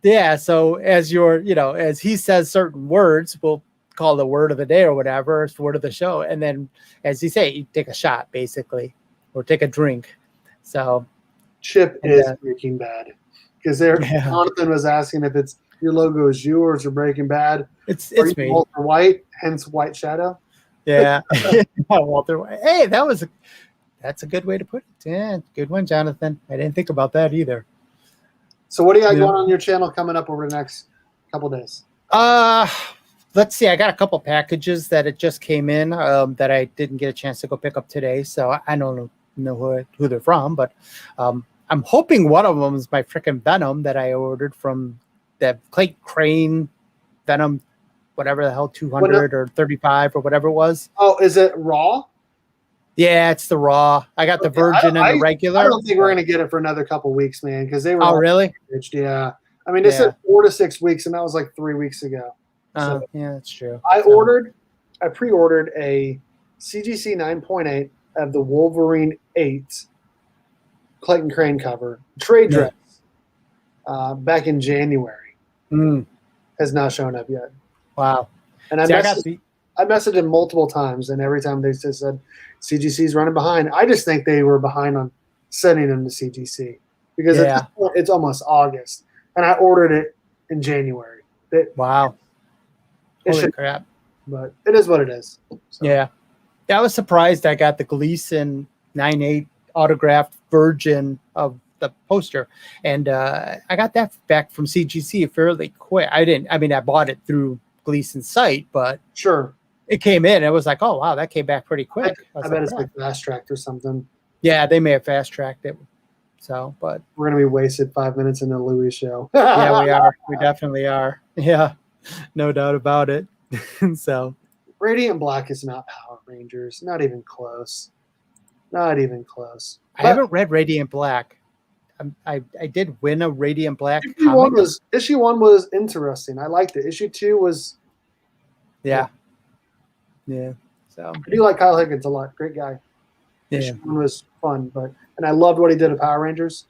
yeah. So as as he says certain words, we'll call the word of the day or whatever, it's the word of the show, and then as you say, you take a shot basically, or take a drink. So Chip is Breaking Bad, because Jonathan was asking if it's your logo is yours or Breaking Bad. It's me. Walter White, hence White Shadow. Yeah. Walter White. Hey, that's a good way to put it. Yeah, good one, Jonathan. I didn't think about that either. So what do you got going on your channel coming up over the next couple days? Let's see. I got a couple packages that it just came in that I didn't get a chance to go pick up today. So I don't know who they're from, but I'm hoping one of them is my freaking Venom that I ordered from the Clay Crane Venom, whatever the hell, 200 or 35 or whatever it was. Oh, is it raw? Yeah, it's the raw. I got the virgin and the regular. I don't think we're gonna get it for another couple weeks, man, because they were. Oh, really? Packaged. Yeah. I mean, they said 4 to 6 weeks, and that was like 3 weeks ago. So yeah, that's true. I pre-ordered a CGC 9.8 of the Wolverine 8 Clayton Crane cover trade dress back in January. Has not shown up yet. Wow. And I messaged him multiple times, and every time they just said CGC's running behind. I just think they were behind on sending them to CGC because at this point, it's almost August, and I ordered it in January. Wow. Holy crap. But it is what it is. So. Yeah. I was surprised I got the Gleason 9.8 autographed version of the poster, and I got that back from CGC fairly quick. I bought it through Gleason's site, but sure, it came in. It was like, oh wow, that came back pretty quick. I bet it's like fast tracked or something. Yeah, they may have fast tracked it. So, but we're gonna be wasted 5 minutes in the Louis show. Yeah, we are. We definitely are. Yeah, no doubt about it. So, Radiant Black is not Power Rangers. Not even close. Not even close. I haven't read Radiant Black. I did win a Radiant Black. Issue 1 was interesting. I liked it. Issue 2 was. Yeah. So I do like Kyle Higgins a lot. Great guy. Yeah. Issue 1 was fun, and I loved what he did at Power Rangers.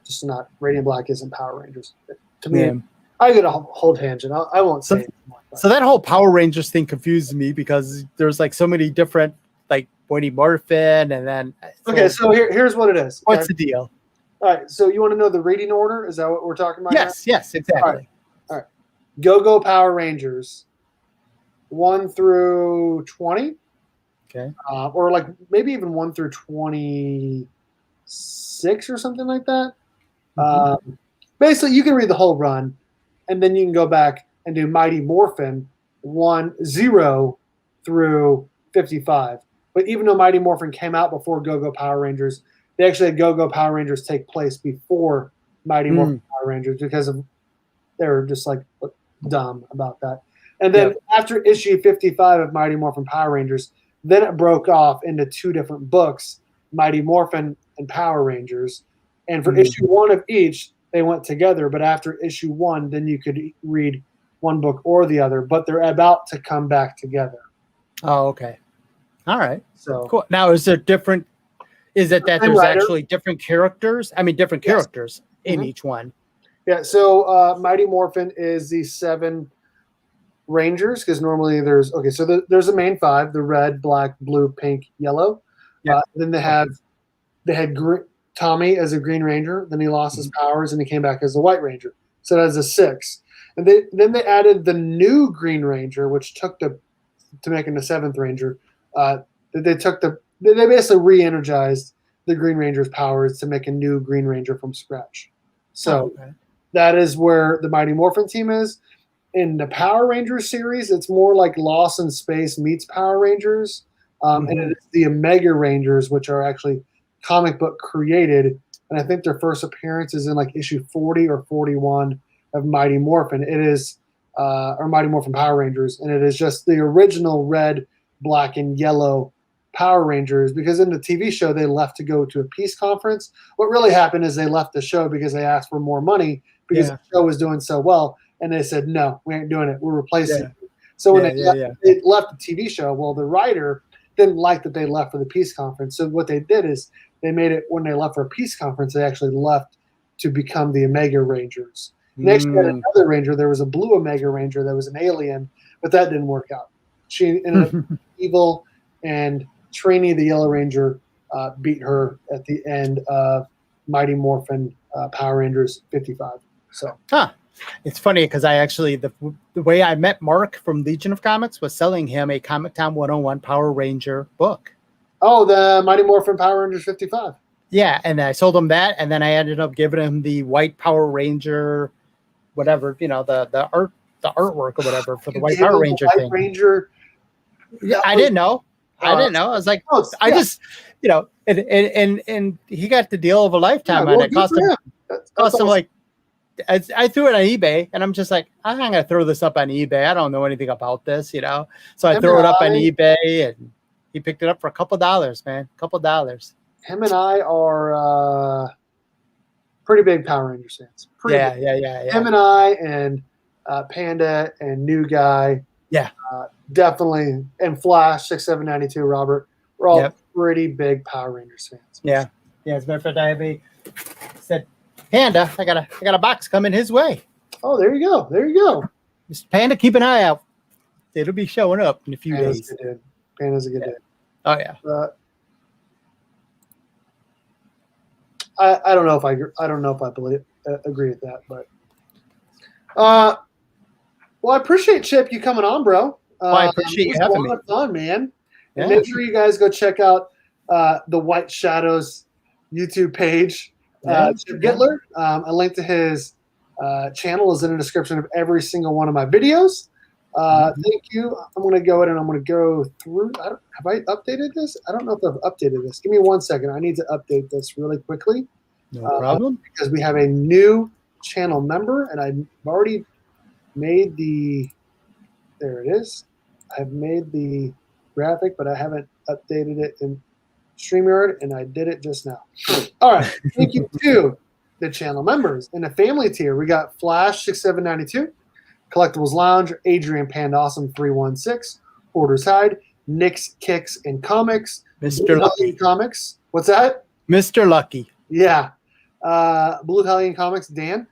Just not Radiant Black isn't Power Rangers to me. I get a whole tangent. I won't say it. So that whole Power Rangers thing confused me because there's like so many different like Morphin and then. Okay, so here's what it is. What's the deal? All right, so you want to know the reading order? Is that what we're talking about? Yes, exactly. All right. Go Power Rangers, 1 through 20. Okay. Or like maybe even 1 through 26 or something like that. Mm-hmm. Basically, you can read the whole run, and then you can go back and do Mighty Morphin 1-0 through 55. But even though Mighty Morphin came out before Go-Go Power Rangers, they actually had Go-Go Power Rangers take place before Mighty Morphin Power Rangers because of they were just like dumb about that. And then after issue 55 of Mighty Morphin Power Rangers, then it broke off into two different books, Mighty Morphin and Power Rangers. And for issue 1 of each, they went together. But after issue 1, then you could read one book or the other. But they're about to come back together. Oh, okay. All right. So cool. Now, is there different? Is it that there's actually different characters? I mean, different characters in each one. Yeah. So Mighty Morphin is the 7 Rangers, because normally there's there's the main 5: the red, black, blue, pink, yellow. Yeah. Then they had Tommy as a Green Ranger. Then he lost his powers and he came back as a White Ranger. So that's a 6. And then they added the new Green Ranger, which took to making the 7th Ranger. They basically re-energized the Green Ranger's powers to make a new Green Ranger from scratch. So that is where the Mighty Morphin team is. In the Power Rangers series, it's more like Lost in Space meets Power Rangers. And it is the Omega Rangers, which are actually comic book created. And I think their first appearance is in like issue 40 or 41 of Mighty Morphin. It is, or Mighty Morphin Power Rangers. And it is just the original red, black, and yellow Power Rangers, because in the TV show, they left to go to a peace conference. What really happened is they left the show because they asked for more money because the show was doing so well. And they said, no, we ain't doing it. We're replacing it. So when they left the TV show, well, the writer didn't like that they left for the peace conference. So what they did is they made it when they left for a peace conference, they actually left to become the Omega Rangers. Next, they had another Ranger. There was a blue Omega Ranger that was an alien, but that didn't work out. She ended up evil, and Trini, the Yellow Ranger, beat her at the end of Mighty Morphin Power Rangers 55. So, it's funny because I actually the way I met Mark from Legion of Comics was selling him a Comic Town 101 Power Ranger book. Oh, the Mighty Morphin Power Rangers 55. Yeah, and I sold him that, and then I ended up giving him the White Power Ranger, whatever, the artwork or whatever for the White Power Ranger thing. Ranger. Yeah, I didn't know. I I was like, I just, and he got the deal of a lifetime, and it cost him like. I threw it on eBay, and I'm just like, I'm not gonna throw this up on eBay. I don't know anything about this, So I threw it up on eBay, and he picked it up for a couple dollars, man. $2. Him and I are pretty big Power Rangers fans. Yeah. Him and I and Panda and New Guy. Yeah. Definitely. And Flash 6792, Robert. We're all pretty big Power Rangers fans. Yeah. As a matter of fact, I have said, Panda, I got a box coming his way. Oh, there you go. Mr. Panda, keep an eye out. It'll be showing up in a few days. Panda's a good dude. Oh yeah. I don't know if I agree with that, but well, I appreciate Chip you coming on, bro. I appreciate you having me. Fun, man. Yeah. And make sure you guys go check out the White Shadows YouTube page. Chip Gettler. A link to his channel is in the description of every single one of my videos. Thank you. I'm going to go in and I'm going to go through. Have I updated this? I don't know if I've updated this. Give me 1 second. I need to update this really quickly. No problem. Because we have a new channel member, and I've already made there it is. I've made the graphic, but I haven't updated it in StreamYard, and I did it just now. All right. Thank you to the channel members. In the family tier, we got Flash 6792, Collectibles Lounge, Adrian Pandawesome 316, Hoarder's Hide, Nick's Kicks and Comics, Mr. Lucky Comics. What's that? Mr. Lucky. Yeah. Blue Hellion Comics, Dan,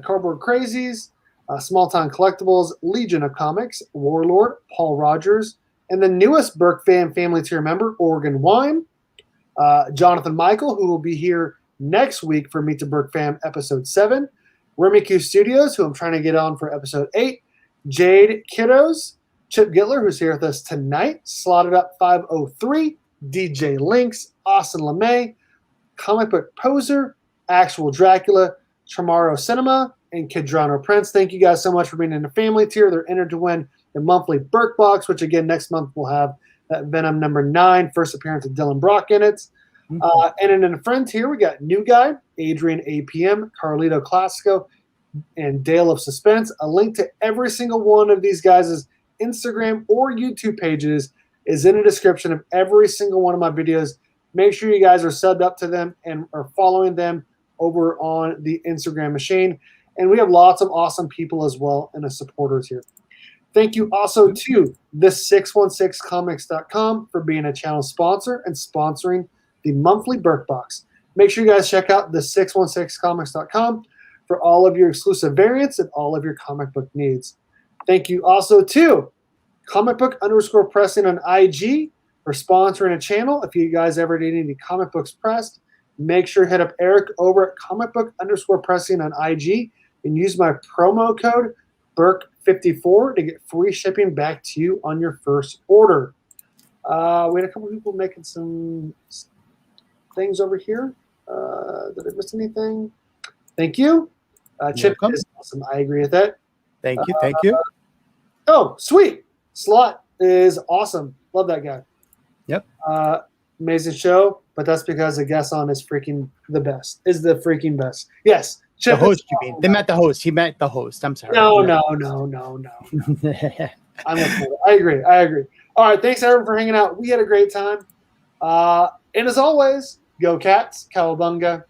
Cardboard Crazies, Small Town Collectibles, Legion of Comics, Warlord, Paul Rogers, and the newest Berkfam family tier member, Oregon Wine, Jonathan Michael, who will be here next week for Meet the Berkfam episode 7, Remy Q Studios, who I'm trying to get on for episode 8, Jade Kiddos, Chip Gettler, who's here with us tonight, Slotted Up 503, DJ Lynx, Austin LeMay, Comic Book Poser, Actual Dracula, Tomorrow Cinema, and Kidrano Prince. Thank you guys so much for being in the family tier. They're entered to win the monthly Berk Box, which again next month we'll have That Venom number 9, first appearance of Dylan Brock in it. And then in the front here, we got New Guy, Adrian APM, Carlito Classico, and Dale of Suspense. A link to every single one of these guys' Instagram or YouTube pages is in the description of every single one of my videos. Make sure you guys are subbed up to them and are following them over on the Instagram machine. And we have lots of awesome people as well and the supporters here. Thank you also to the616comics.com for being a channel sponsor and sponsoring the monthly Berk Box. Make sure you guys check out the616comics.com for all of your exclusive variants and all of your comic book needs. Thank you also to comicbook_pressing on IG for sponsoring a channel. If you guys ever need any comic books pressed, make sure to hit up Eric over at comicbook_pressing on IG and use my promo code BERK54 to get free shipping back to you on your first order. We had a couple people making some things over here. Did I miss anything? Thank you. Chip is awesome. I agree with that. Thank you. Thank you. Oh, sweet. Slot is awesome. Love that guy. Yep. Amazing show, but that's because the guest on is freaking the best. Is the freaking best. Yes. Chip the host, you mean? They meant the host. He meant the host. I'm sorry. No. I agree. All right. Thanks, everyone, for hanging out. We had a great time. And as always, go Cats, Cowabunga,